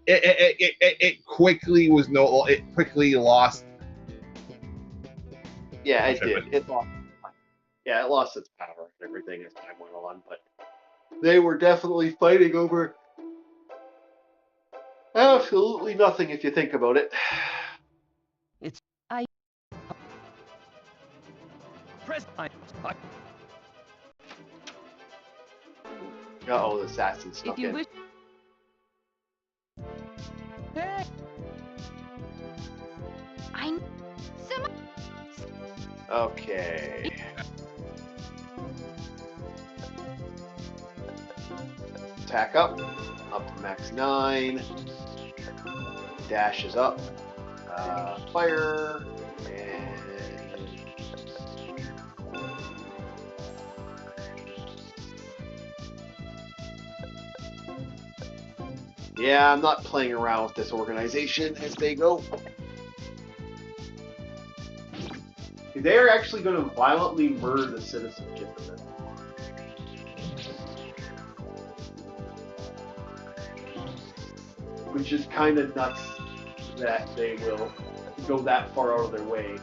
Speaker 2: it quickly was no. It quickly lost.
Speaker 1: Yeah, it did. It lost. Yeah, it lost its power and everything as time went on. But they were definitely fighting over absolutely nothing if you think about it. Uh-oh, the assassin snuck in.
Speaker 6: Hey.
Speaker 1: Okay. Attack up to max 9. Dash is up. Fire. And... yeah, I'm not playing around with this organization as they go. They're actually going to violently murder the citizenship of it. Which is kind of nuts that they will go that far out of their way.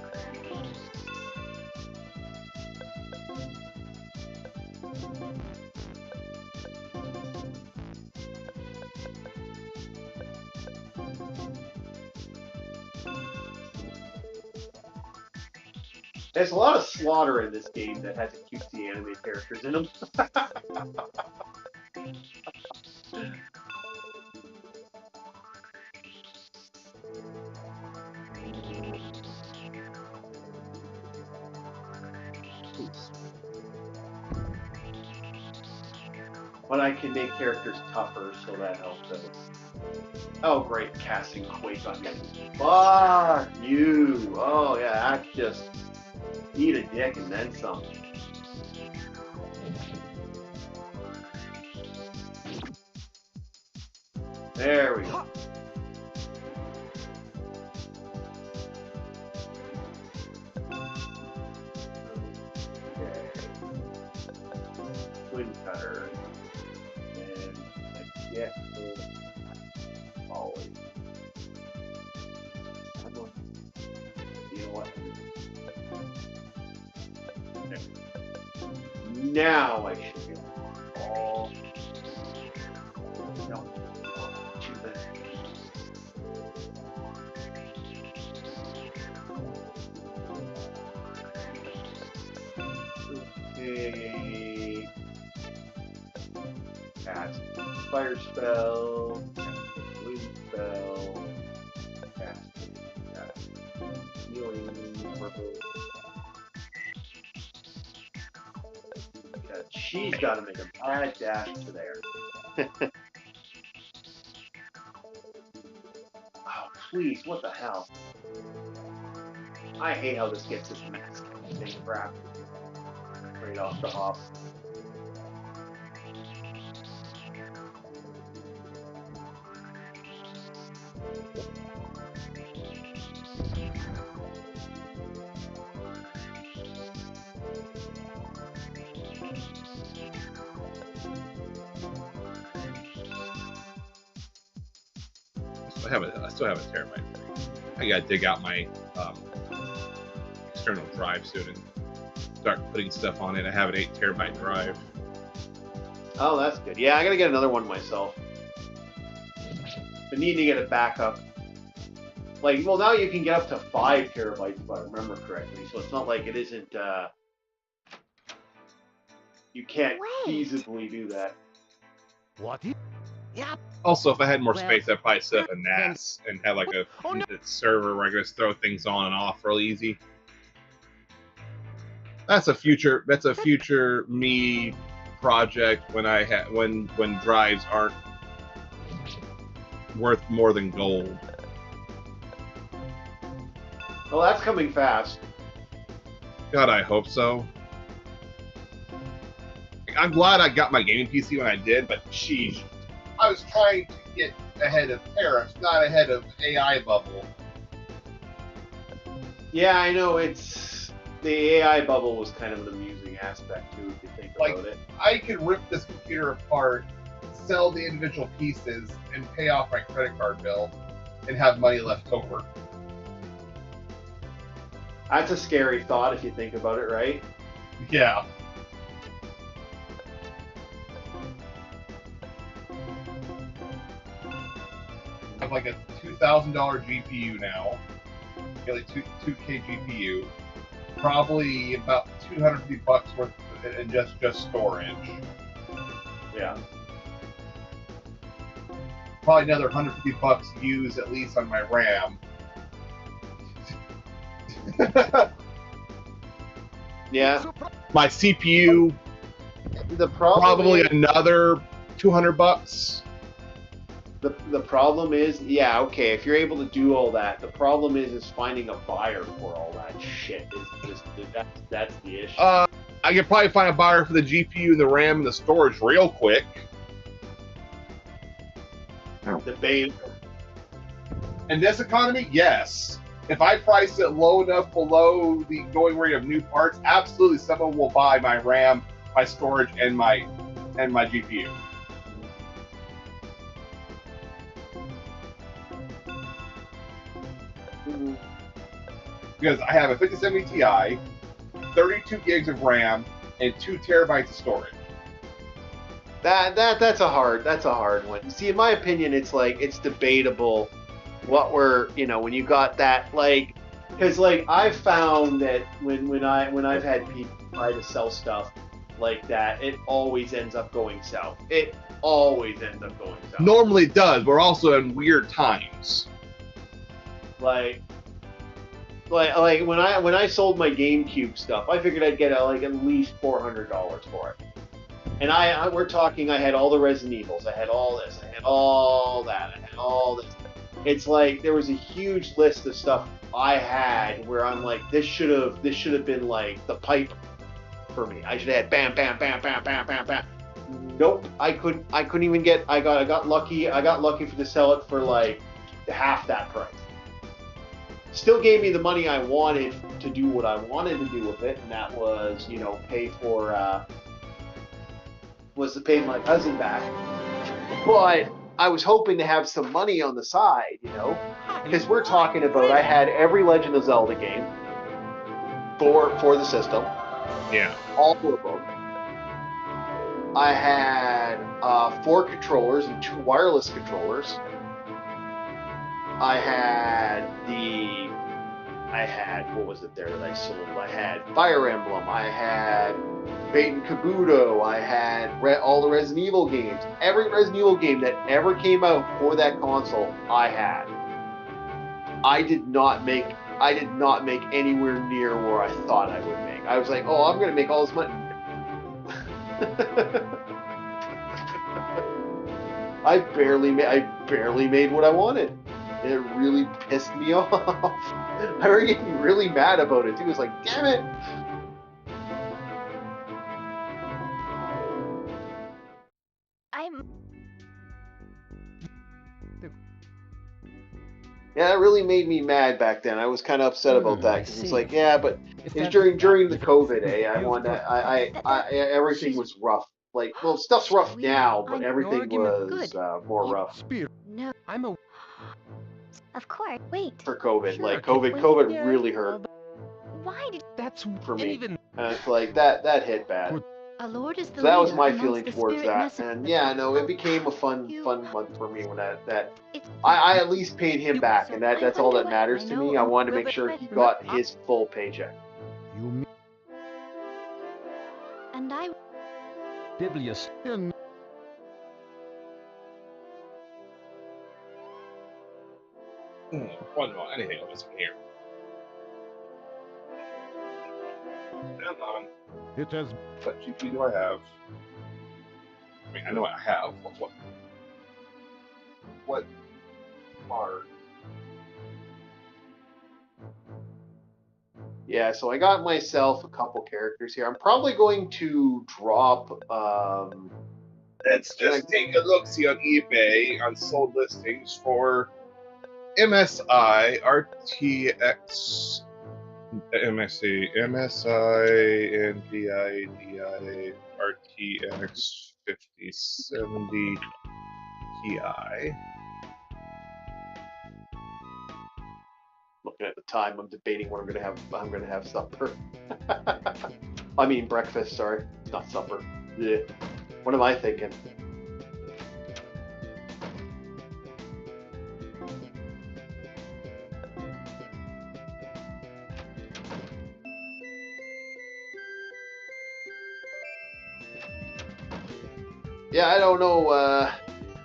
Speaker 1: There's a lot of slaughter in this game that has cutesy anime characters in them. But I can make characters tougher, so that helps us. Oh, great, casting Quake on me. Fuck you! Oh, yeah, that's just eat a dick and then some. There we go. twin cutter. And I get the always. You know what? Okay. Now I should get all. No. Too bad. Okay. Cast fire spell. Cast wind spell. Cast healing purple. She's got to make a bad dash to there. Oh, please, what the hell? I hate how this gets this mask thing crap. Right off the hop.
Speaker 2: I still have a terabyte. I gotta dig out my external drive soon and start putting stuff on it. I have an 8 terabyte drive.
Speaker 1: Oh, that's good. Yeah, I gotta get another one myself. But needing to get a backup. Like, well, now you can get up to 5 terabytes, if I remember correctly. So it's not like it isn't. You can't feasibly do that.
Speaker 5: What?
Speaker 6: Yeah.
Speaker 2: Also, if I had more
Speaker 6: Well,
Speaker 2: space, I'd probably set up a NAS and have like a
Speaker 6: Oh, no.
Speaker 2: server where I can just throw things on and off real easy. That's a future me project when when drives aren't worth more than gold.
Speaker 1: Well, that's coming fast.
Speaker 2: God, I hope so. I'm glad I got my gaming PC when I did, but sheesh. I was trying to get ahead of tariffs, not ahead of AI bubble.
Speaker 1: Yeah, I know. It's the AI bubble was kind of an amusing aspect too, if you think about it.
Speaker 2: I could rip this computer apart, sell the individual pieces, and pay off my credit card bill, and have money left over.
Speaker 1: That's a scary thought if you think about it, right?
Speaker 2: Yeah. I have like a $2,000 GPU now. Get like 2K GPU. Probably about $250 worth in just storage.
Speaker 1: Yeah.
Speaker 2: Probably another $150 used at least on my RAM.
Speaker 1: Yeah.
Speaker 2: My CPU,
Speaker 1: The problem
Speaker 2: probably
Speaker 1: is,
Speaker 2: another $200.
Speaker 1: the problem is, yeah, okay, if you're able to do all that, the problem is finding a buyer for all that shit. Is just that's the issue.
Speaker 2: I could probably find a buyer for the GPU and the RAM and the storage real quick.
Speaker 1: Debate.
Speaker 2: In this economy, yes. If I price it low enough below the going rate of new parts, absolutely someone will buy my RAM, my storage, and my GPU. Because I have a 5070 Ti, 32 gigs of RAM, and 2 terabytes of storage.
Speaker 1: That's a hard one. See, in my opinion, it's like it's debatable what we're, when you got that, like, because like I've found that when I've had people try to sell stuff like that, it always ends up going south. It always ends up going south.
Speaker 2: Normally it does. We're also in weird times.
Speaker 1: Like when I sold my GameCube stuff, I figured I'd get like at least $400 for it. And we're talking, I had all the Resident Evils, I had all this, I had all that, I had all this. It's like there was a huge list of stuff I had where I'm like, this should have been like the pipe for me. I should have had bam, bam, bam, bam, bam, bam, bam. Nope, I couldn't even get. I got lucky. I got lucky to sell it for like half that price. Still gave me the money I wanted to do what I wanted to do with it, and that was, pay for was to pay my cousin back. But I was hoping to have some money on the side, you know, because we're talking about I had every Legend of Zelda game for the system,
Speaker 2: Yeah.
Speaker 1: all of them. I had 4 controllers and 2 wireless controllers. I had what was it there that I sold? I had Fire Emblem. I had Fate and Kabuto. I had all the Resident Evil games. Every Resident Evil game that ever came out for that console, I had. I did not make anywhere near where I thought I would make. I was like, oh, I'm gonna make all this money. I barely made what I wanted. It really pissed me off. I was getting really mad about it too. It was like, damn it. Yeah, that really made me mad back then. I was kind of upset about that because it's like, yeah, but it's during the COVID, everything was rough. Like, well, stuff's rough now, but everything was more rough.
Speaker 7: No. Of course. Wait.
Speaker 1: For COVID,
Speaker 6: Sure,
Speaker 1: like COVID really hurt
Speaker 7: Why did
Speaker 6: That's
Speaker 1: for me.
Speaker 6: even.
Speaker 1: And it's like that hit bad.
Speaker 7: a lord is the
Speaker 1: So that was
Speaker 7: leader
Speaker 1: my
Speaker 7: amongst
Speaker 1: feeling
Speaker 7: the
Speaker 1: towards
Speaker 7: spirit
Speaker 1: that.
Speaker 7: messengers?
Speaker 1: And yeah, no, it became a fun month for me when
Speaker 7: It's-
Speaker 1: I at least paid him back, and that's all that matters to me. I wanted to make sure he got his full paycheck.
Speaker 5: You mean
Speaker 7: And I
Speaker 6: Biblius.
Speaker 5: in
Speaker 2: One more. Anything else in here? Come on.
Speaker 5: it has
Speaker 2: What GP do I have? I mean, I know I have. What card?
Speaker 1: Yeah, so I got myself a couple characters here. I'm probably going to drop.
Speaker 2: Let's just take a look. See on eBay on sold listings for MSI RTX. MSI NVIDIA RTX 5070 Ti.
Speaker 1: Looking at the time, I'm debating what I'm gonna have supper. I mean breakfast. Sorry, it's not supper. Yeah. What am I thinking? Yeah, I don't know.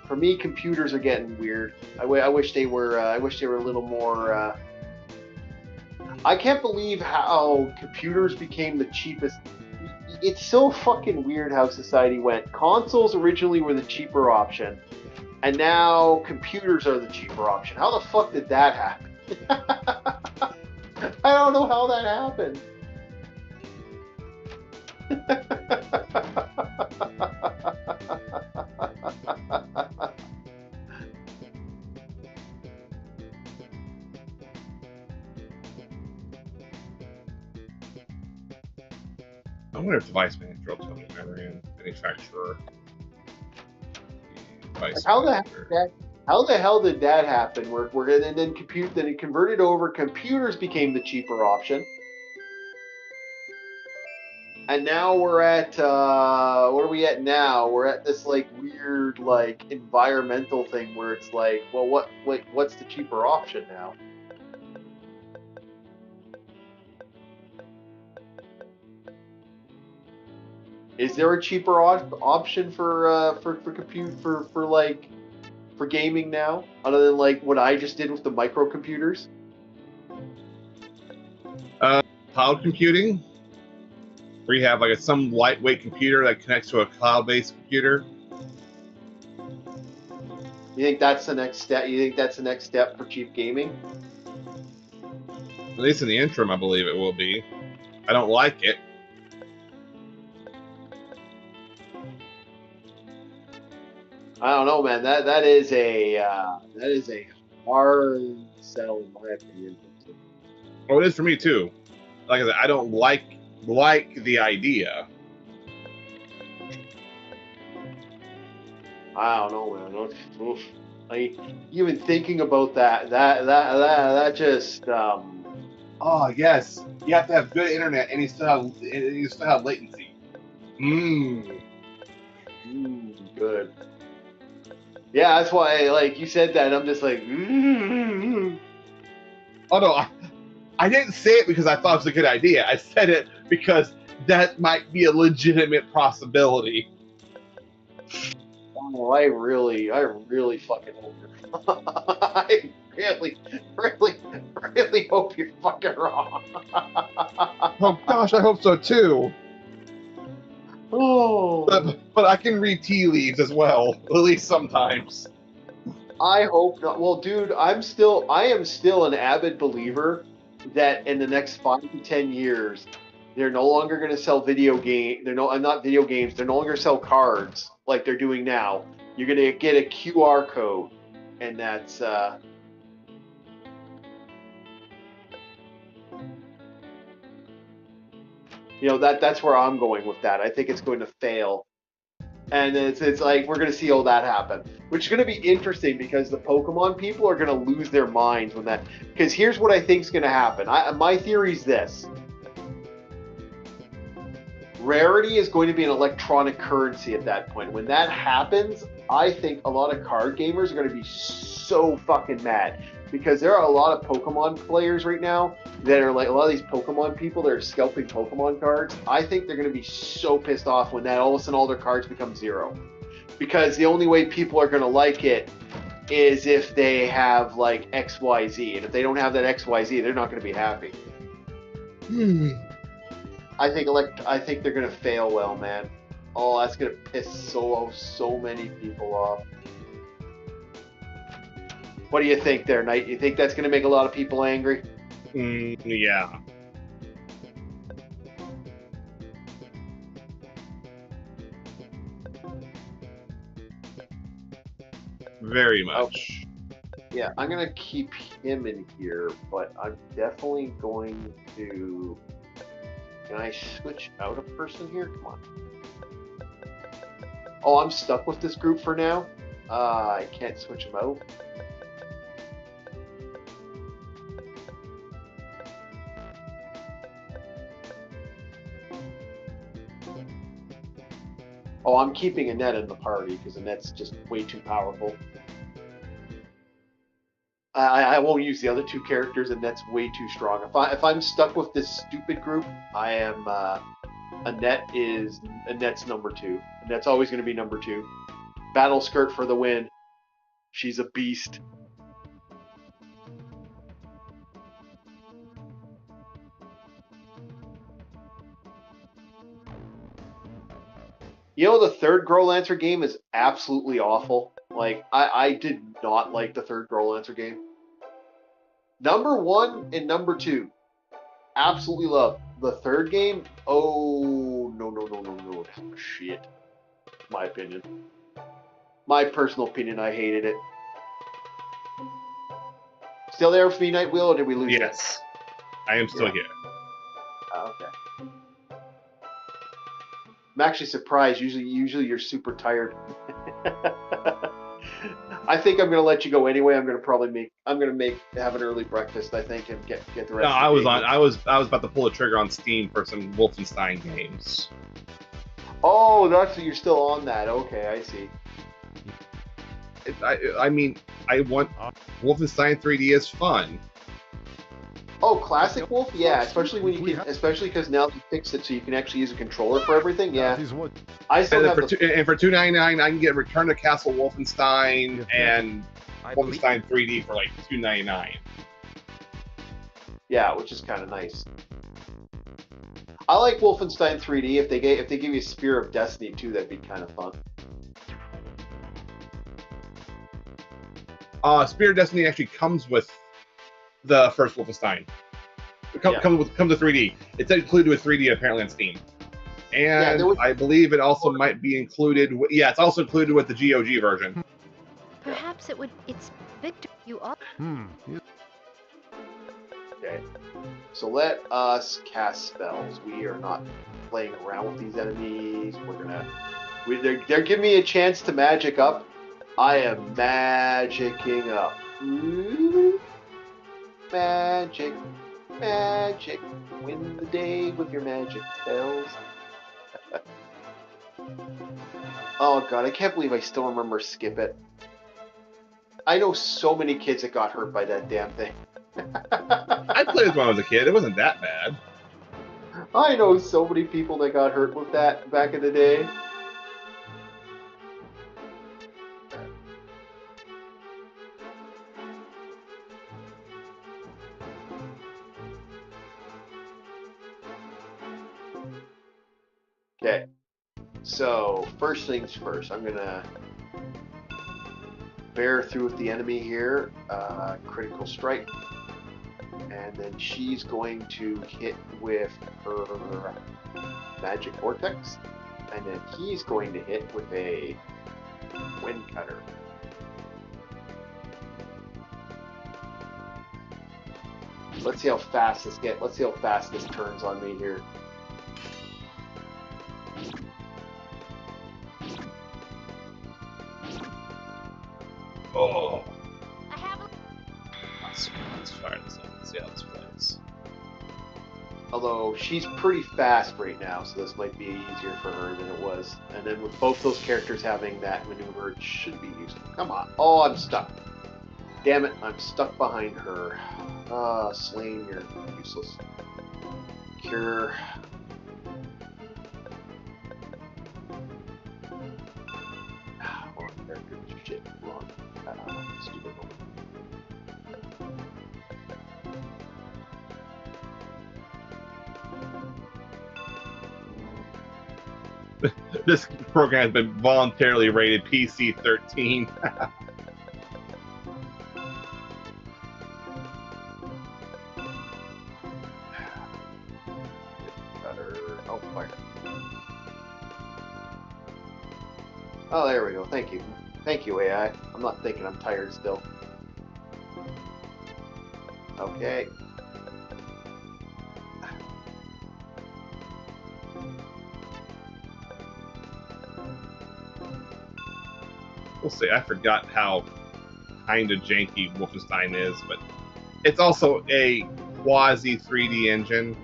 Speaker 1: For me, computers are getting weird. I wish they were. I wish they were a little more. I can't believe how computers became the cheapest. It's so fucking weird how society went. Consoles originally were the cheaper option, and now computers are the cheaper option. How the fuck did that happen? I don't know how that happened.
Speaker 2: I wonder if device manager will tell me manufacturer. Device
Speaker 1: How
Speaker 2: manager.
Speaker 1: the hell did that happen? Then it converted over. Computers became the cheaper option, and now we're at what are we at now? We're at this like weird like environmental thing where it's like, well, what's the cheaper option now? Is there a cheaper option for gaming now, other than like what I just did with the microcomputers?
Speaker 2: Cloud computing, where you have like some lightweight computer that connects to a cloud-based computer.
Speaker 1: You think that's the next step? You think that's the next step for cheap gaming?
Speaker 2: At least in the interim, I believe it will be. I don't like it.
Speaker 1: I don't know, man. That is a hard sell in my opinion.
Speaker 2: Oh, it is for me too. Like I said, I don't like the idea.
Speaker 1: I don't know, man. Oof. Like, even thinking about that just
Speaker 2: Oh yes, you have to have good internet, and you still have latency.
Speaker 1: Good. Yeah, that's why, like, you said that, I'm just like,
Speaker 2: Oh no, I didn't say it because I thought it was a good idea. I said it because that might be a legitimate possibility.
Speaker 1: oh, I really fucking hope you're I really hope you're fucking wrong.
Speaker 2: Oh gosh, I hope so too.
Speaker 1: Oh,
Speaker 2: But I can read tea leaves as well, at least sometimes.
Speaker 1: I hope not. Well, dude, I am still an avid believer that in the next 5 to 10 years, they're no longer going to sell video game. Not video games. They're no longer sell cards like they're doing now. You're going to get a QR code, and that's that's where I'm going with that. I think it's going to fail. And it's like we're going to see all that happen, which is going to be interesting because the Pokemon people are going to lose their minds when that. Because here's what I think is going to happen. My theory is this: rarity is going to be an electronic currency at that point. When that happens, I think a lot of card gamers are going to be so fucking mad because there are a lot of Pokemon players right now that are like a lot of these Pokemon people that are scalping Pokemon cards. I think they're going to be so pissed off when that all of a sudden all their cards become zero. Because the only way people are going to like it is if they have like XYZ. And if they don't have that XYZ, they're not going to be happy. I think they're going to fail well, man. Oh, that's going to piss so many people off. What do you think there, Knight? You think that's going to make a lot of people angry?
Speaker 2: Yeah. Very much.
Speaker 1: Yeah, I'm going to keep him in here, but I'm definitely going to... Can I switch out a person here? Come on. Oh, I'm stuck with this group for now. I can't switch them out. Oh, I'm keeping Annette in the party because Annette's just way too powerful. I won't use the other two characters, and that's way too strong. If I'm stuck with this stupid group, I am. Annette's number 2. Annette's always going to be number 2. Battle Skirt for the win. She's a beast. You know, the third Growlancer game is absolutely awful. Like, I did not like the third Growlancer game. Number 1 and number 2, absolutely love. The third game, oh, no. Shit. My opinion. My personal opinion, I hated it. Still there for me, Nightwheel, or did we lose you?
Speaker 2: Yes. I am still here.
Speaker 1: Oh, okay. I'm actually surprised. Usually you're super tired. I think I'm gonna let you go anyway. I'm gonna have an early breakfast, I think, and get the rest.
Speaker 2: No, I was about to pull the trigger on Steam for some Wolfenstein games.
Speaker 1: Oh, you're still on that. Okay, I see.
Speaker 2: I mean, I want Wolfenstein 3D is fun.
Speaker 1: Oh, classic Wolf, yeah. Especially because now they fixed it so you can actually use a controller for everything. Yeah. I still have
Speaker 2: for $2.99, I can get Return to Castle Wolfenstein and Wolfenstein 3D for like $2.99.
Speaker 1: Yeah, which is kind of nice. I like Wolfenstein 3D. If they give you Spear of Destiny too, that'd be kind of fun.
Speaker 2: Spear of Destiny actually comes with the first Wolfenstein. It comes to 3D. It's included with 3D apparently on Steam. And I believe it also might be included. It's also included with the GOG version.
Speaker 7: Perhaps it's Victor. You are.
Speaker 1: Okay. So let us cast spells. We are not playing around with these enemies. We're gonna They're giving me a chance to magic up. I am magicking up. Ooh, magic, magic. Win the day with your magic spells. Oh god, I can't believe I still remember Skip It. I know so many kids that got hurt by that damn thing.
Speaker 2: I played this when I was a kid. It wasn't that bad.
Speaker 1: I know so many people that got hurt with that back in the day. Okay, so first things first, I'm gonna bear through with the enemy here, critical strike, and then she's going to hit with her magic vortex, and then he's going to hit with a wind cutter. Let's see how fast this Let's see how fast this turns on me here.
Speaker 2: Oh.
Speaker 7: I have a
Speaker 2: Let's fire this up and see how this plays.
Speaker 1: Although she's pretty fast right now, so this might be easier for her than it was. And then with both those characters having that maneuver, it should be useful. Come on. Oh, I'm stuck. Damn it, I'm stuck behind her. Slain, you're useless. Cure. Wrong character. Shit, wrong. Stupid one.
Speaker 2: This program has been voluntarily rated PC-13.
Speaker 1: Oh, fire. Oh, there we go. Thank you. Thank you, AI. I'm not thinking, I'm tired still. Okay.
Speaker 2: We'll see. I forgot how kind of janky Wolfenstein is, but it's also a quasi 3D engine.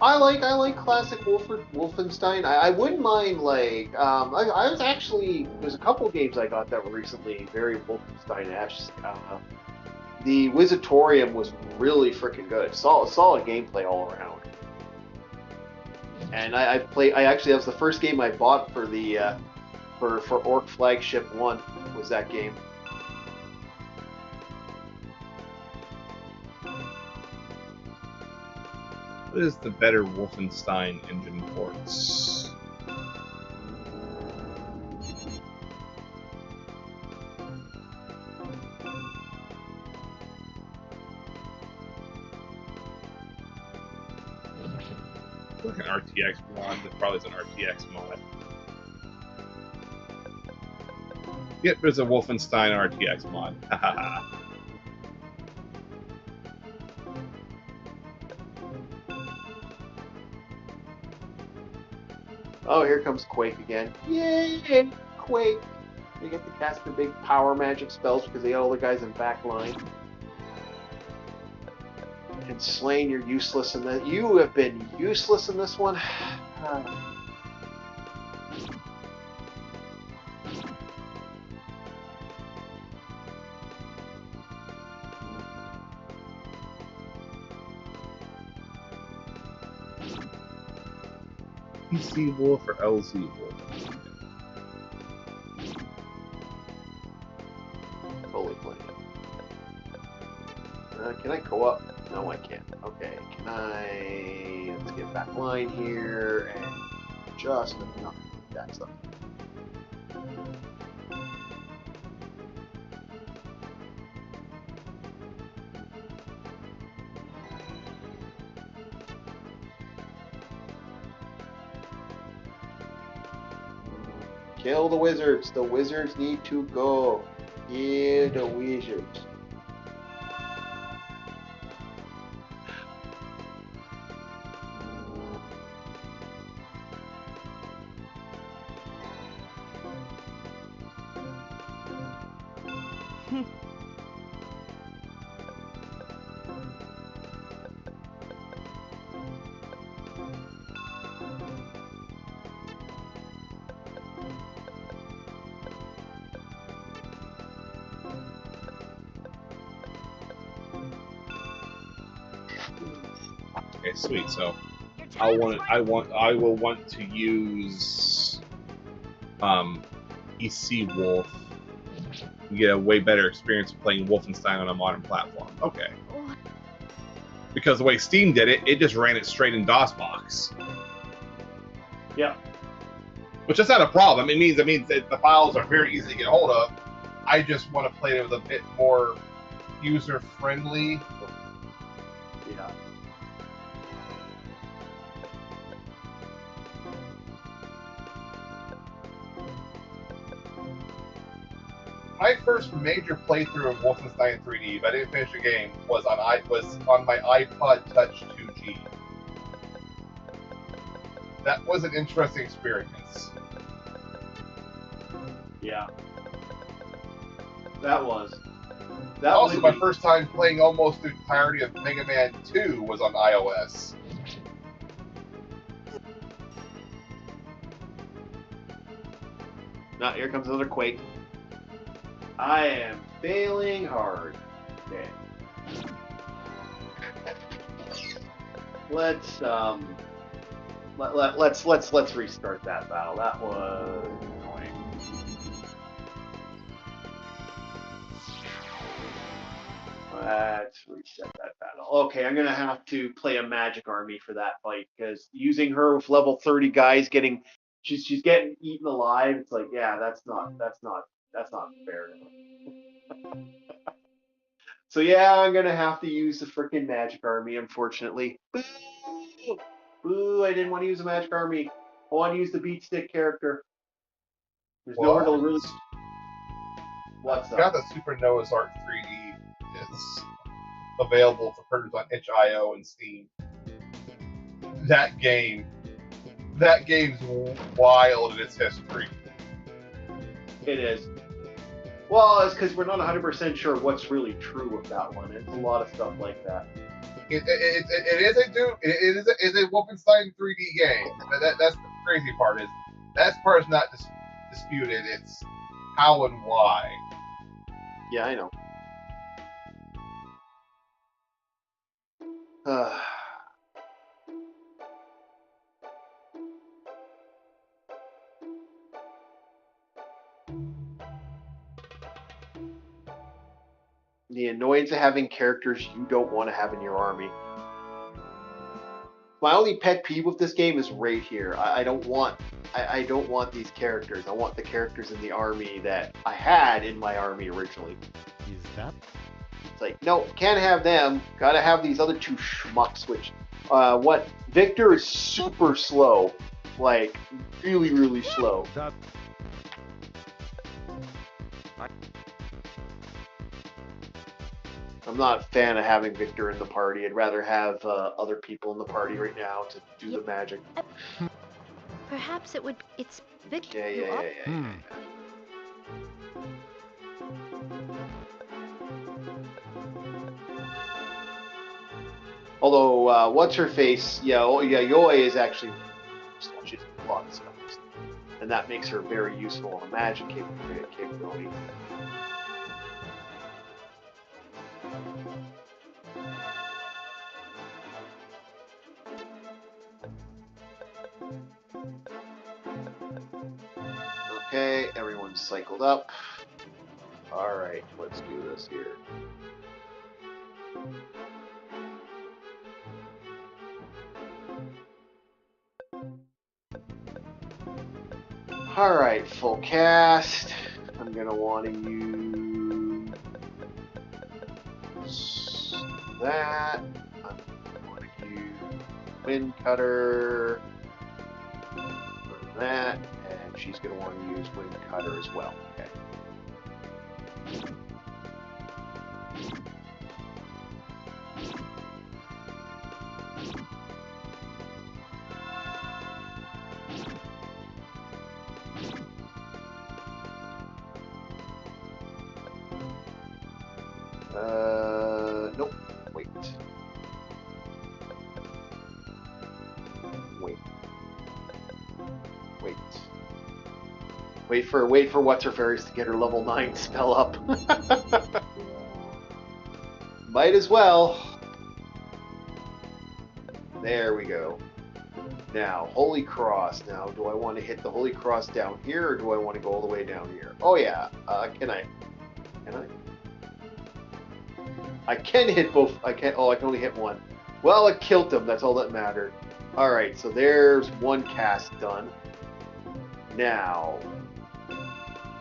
Speaker 1: I like classic Wolfenstein. I wouldn't mind like I was actually there's a couple games I got that were recently very Wolfenstein-esque. The Wizardtorium was really freaking good. Solid gameplay all around. And I actually that was the first game I bought for the for Orc Flagship 1 was that game.
Speaker 2: What is the better Wolfenstein engine ports? Like an RTX mod. It probably is an RTX mod. Yep, there's a Wolfenstein RTX mod. Hahaha.
Speaker 1: Oh, here comes Quake again. Yay! Quake! They get to cast their big power magic spells because they got all the guys in back line. And Slain, you're useless in that. You have been useless in this one.
Speaker 2: PC Wolf or LZ Wolf?
Speaker 1: Fully playing. Can I go up? No, I can't. Okay, can I... Let's get back line here, and just enough. That's up. Kill the wizards. The wizards need to go. Kill the wizards.
Speaker 2: Okay, sweet. So I will want to use EC Wolf. You get a way better experience playing Wolfenstein on a modern platform. Okay. Because the way Steam did it, it just ran it straight in DOSBox.
Speaker 1: Yeah.
Speaker 2: Which is not a problem. It means that the files are very easy to get hold of. I just want to play it with a bit more user friendly.
Speaker 1: Yeah.
Speaker 2: My first major playthrough of Wolfenstein 3D, but I didn't finish the game, was on my iPod Touch 2G. That was an interesting experience.
Speaker 1: Yeah. That was.
Speaker 2: Also, my first time playing almost the entirety of Mega Man 2 was on iOS.
Speaker 1: Now, here comes another Quake. I am failing hard. Okay. Let's let's restart that battle. That was annoying. Let's reset that battle. Okay, I'm gonna have to play a magic army for that fight because using her with level 30 guys she's getting eaten alive. It's like, yeah, that's not fair. So yeah, I'm gonna have to use the freaking magic army, unfortunately. Boo! Boo! I didn't want to use the magic army. I want to use the beat stick character. There's nowhere to really. What's
Speaker 2: Got
Speaker 1: up?
Speaker 2: the Super Noah's Ark 3D is available for purchase on itch.io and Steam. That game's wild in its history.
Speaker 1: It is. Well, it's because we're not 100% sure what's really true of that one. It's a lot of stuff like that.
Speaker 2: It is a Wolfenstein 3D game. That's the crazy part. Is that part is not disputed. It's how and why.
Speaker 1: Yeah, I know. The annoyance of having characters you don't want to have in your army. My only pet peeve with this game is right here. I don't want these characters. I want the characters in the army that I had in my army originally.
Speaker 5: Is that?
Speaker 1: It's like, no, can't have them. Gotta have these other two schmucks, which, Victor is super slow. Like, really, really slow.
Speaker 5: That.
Speaker 1: I'm not a fan of having Victor in the party. I'd rather have other people in the party right now to do the magic.
Speaker 7: Perhaps it's Victor.
Speaker 1: Yeah. Although, what's her face? Yoi is actually she's a lot of stuff, and that makes her very useful in a magic capability. Okay, everyone's cycled up. Alright, let's do this here. Alright, full cast. I'm gonna want to use that. I'm gonna want to use Wind Cutter. That. And she's gonna want to use Wind Cutter as well. Okay. Wait for what's her fairies to get her level 9 spell up. Might as well. There we go. Now, Holy Cross. Now, do I want to hit the Holy Cross down here, or do I want to go all the way down here? Oh yeah. Can I? Can I? I can hit both. I can't. Oh, I can only hit one. Well, it killed him. That's all that mattered. All right. So there's one cast done. Now,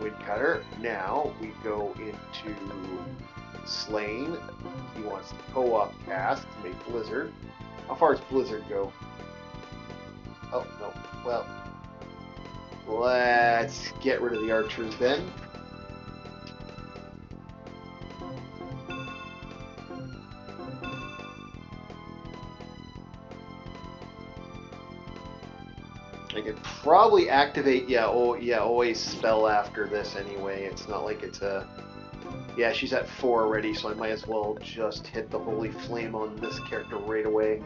Speaker 1: Woodcutter. Now we go into Slain. He wants to co-op cast to make Blizzard. How far does Blizzard go? Oh, no. Well, let's get rid of the archers then. I could probably activate, always spell after this anyway. It's not like it's a... Yeah, she's at 4 already, so I might as well just hit the Holy Flame on this character right away.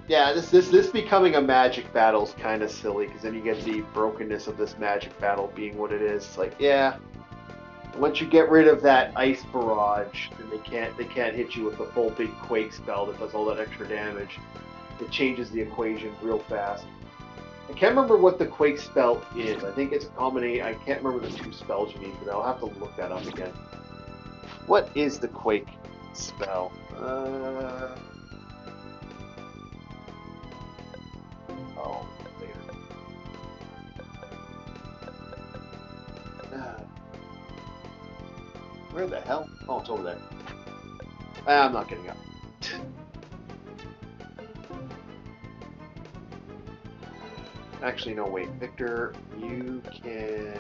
Speaker 1: Yeah, this becoming a magic battle is kind of silly, because then you get the brokenness of this magic battle being what it is. It's like, yeah, once you get rid of that ice barrage, then they can't hit you with the full big quake spell that does all that extra damage. It changes the equation real fast. I can't remember what the quake spell is. I think it's a combination. I can't remember the 2 spells you need for that. I'll have to look that up again. What is the quake spell? Oh, later. Where the hell? Oh, it's over there. I'm not getting up. Actually, no, wait. Victor, you can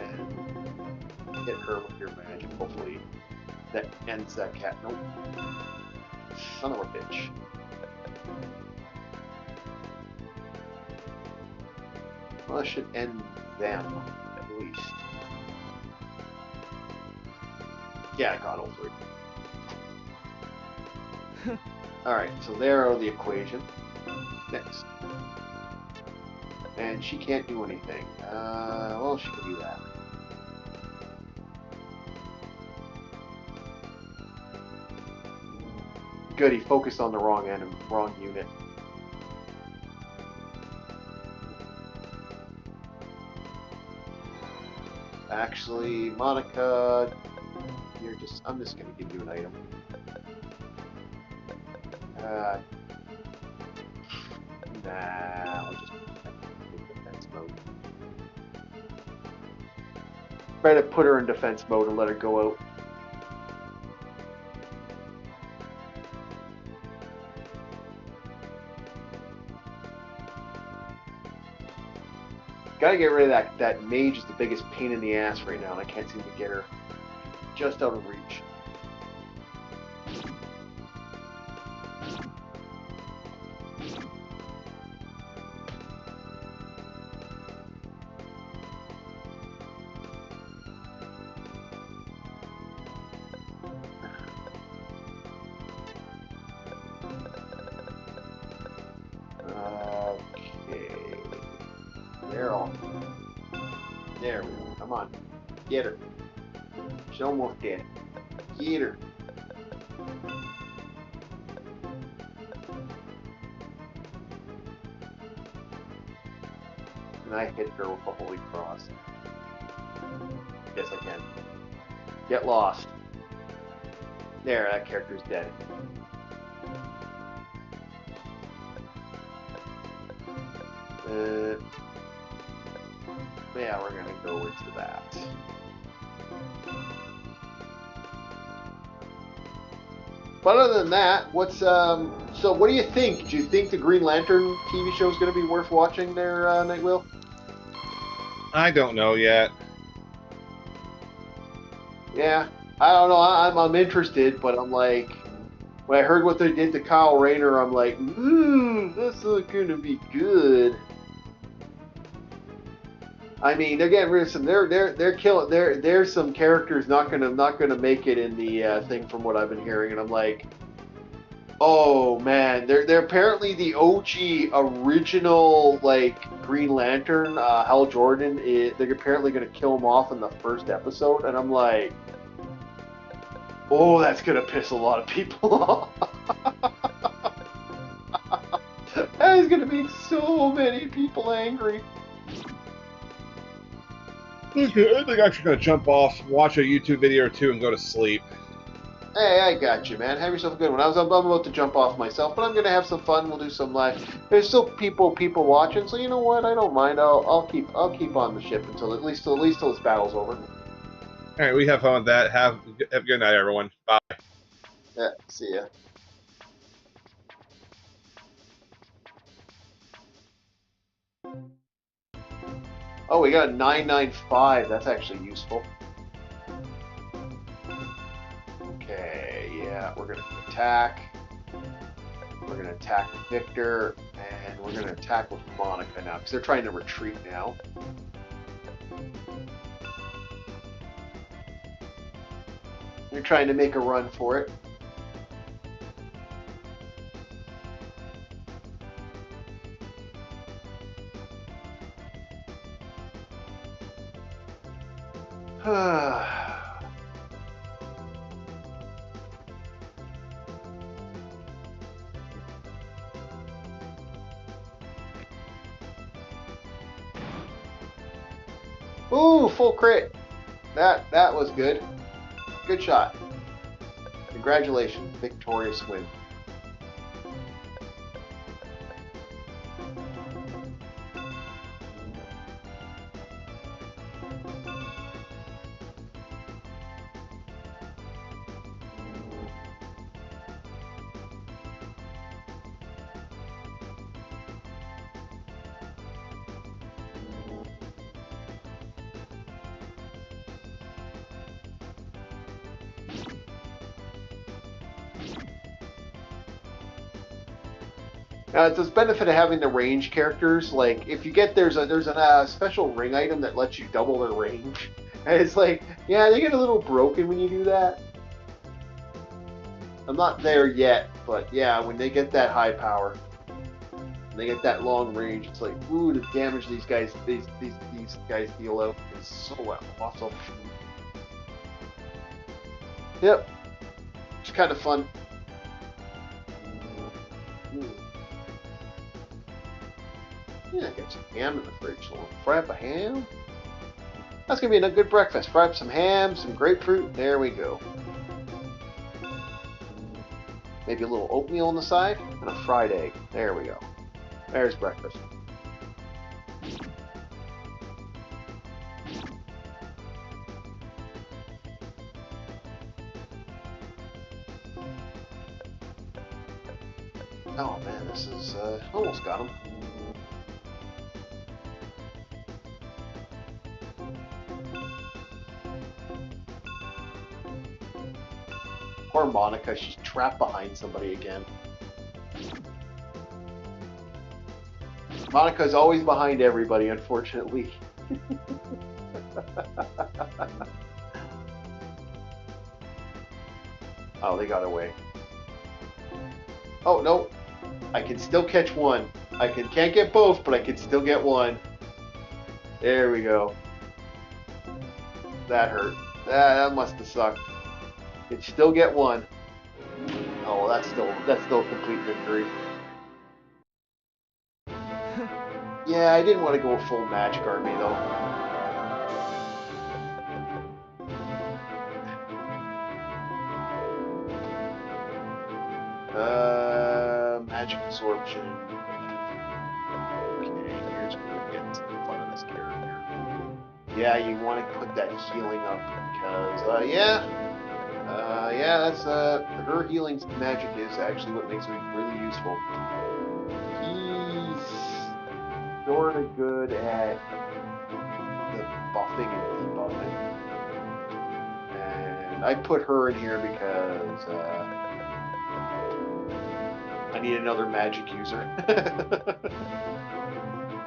Speaker 1: hit her with your magic. Hopefully that ends that cat. Nope. Son of a bitch. Well, that should end them, at least. Yeah, I got all 3. Alright, so there are the equation. Next. And she can't do anything. Well, she can do that. Good, he focused on the wrong unit. Actually, Monica, I'm just gonna give you an item. Nah, I'll just in defense mode. Try to put her in defense mode and let her go out. Gotta get rid of that mage is the biggest pain in the ass right now, and I can't seem to get her just out of reach. There we go. Come on. Get her. She's almost dead. Get her. Can I hit her with the Holy Cross? Yes, I can. Get lost. There, that character's dead. Yeah, we're gonna go into that. But other than that, what's so what do you think? Do you think the Green Lantern TV show is gonna be worth watching there, Nightwheel?
Speaker 2: I don't know yet.
Speaker 1: Yeah, I don't know. I'm interested, but I'm like, when I heard what they did to Kyle Rayner, I'm like, ooh, that's not gonna be good. I mean, again, listen, they're killing. There's some characters not gonna make it in the thing from what I've been hearing, and I'm like, oh man, they're apparently the OG original like Green Lantern, Hal Jordan. They're apparently gonna kill him off in the first episode, and I'm like, oh, that's gonna piss a lot of people off. That is gonna make so many people angry.
Speaker 2: I think I'm actually going to jump off, watch a YouTube video or two, and go to sleep.
Speaker 1: Hey, I got you, man. Have yourself a good one. I'm about to jump off myself, but I'm gonna have some fun. We'll do some live. There's still people watching, so you know what? I don't mind. I'll keep on the ship until at least till this battle's over.
Speaker 2: All right, we have fun with that. Have a good night, everyone. Bye.
Speaker 1: Yeah. See ya. Oh, we got a 995. That's actually useful. Okay, yeah, we're gonna attack. We're gonna attack Victor, and we're gonna attack with Monica now, because they're trying to retreat now. They're trying to make a run for it. Ooh, full crit. That was good. Good shot. Congratulations, victorious win. It's this benefit of having the range characters. Like, if you get there's a special ring item that lets you double their range, and it's like, yeah, they get a little broken when you do that. I'm not there yet, but yeah, when they get that high power, when they get that long range, it's like, ooh, the damage these guys deal out is so awesome. Yep, it's kind of fun. Yeah, I got some ham in the fridge, so we'll fry up a ham. That's gonna be a good breakfast. Fry up some ham, some grapefruit. There we go. Maybe a little oatmeal on the side and a fried egg. There we go. There's breakfast. Oh man, this is almost got him. Poor Monica, she's trapped behind somebody again. Monica's always behind everybody, unfortunately. Oh, they got away. Oh, no. I can still catch one. Can't get both, but I can still get one. There we go. That hurt. That must have sucked. Could still get one. Oh, well, that's still a complete victory. Yeah, I didn't want to go full magic army though. Magic absorption. Okay, here's where we get to the fun of this character. Yeah, you want to put that healing up because, that's her healing magic is actually what makes it really useful. He's sort of good at the buffing and debuffing, and I put her in here because I need another magic user.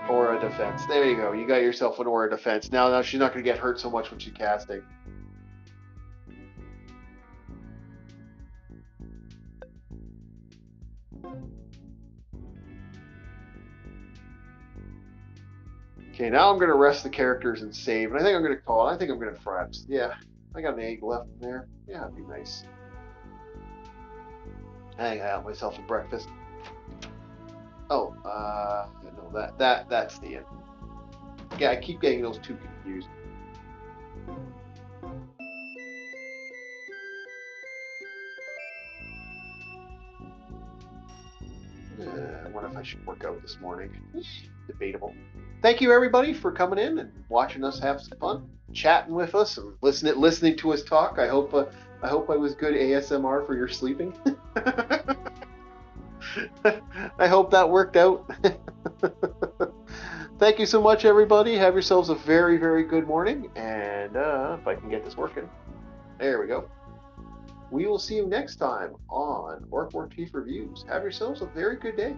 Speaker 1: Aura defense. There you go. You got yourself an aura defense. Now she's not going to get hurt so much when she's casting. Okay, now I'm going to rest the characters and save. And I think I'm going to call it. I think I'm going to fraps. Yeah, I got an egg left in there. Yeah, that'd be nice. I got myself a breakfast. Oh, no, that's the end. Yeah, I keep getting those two confused. I wonder if I should work out this morning. Debatable. Thank you, everybody, for coming in and watching us have some fun, chatting with us, and listening to us talk. I hope I was good ASMR for your sleeping. I hope that worked out. Thank you so much, everybody. Have yourselves a very, very good morning. And if I can get this working, there we go. We will see you next time on Orc War Chief Reviews. Have yourselves a very good day.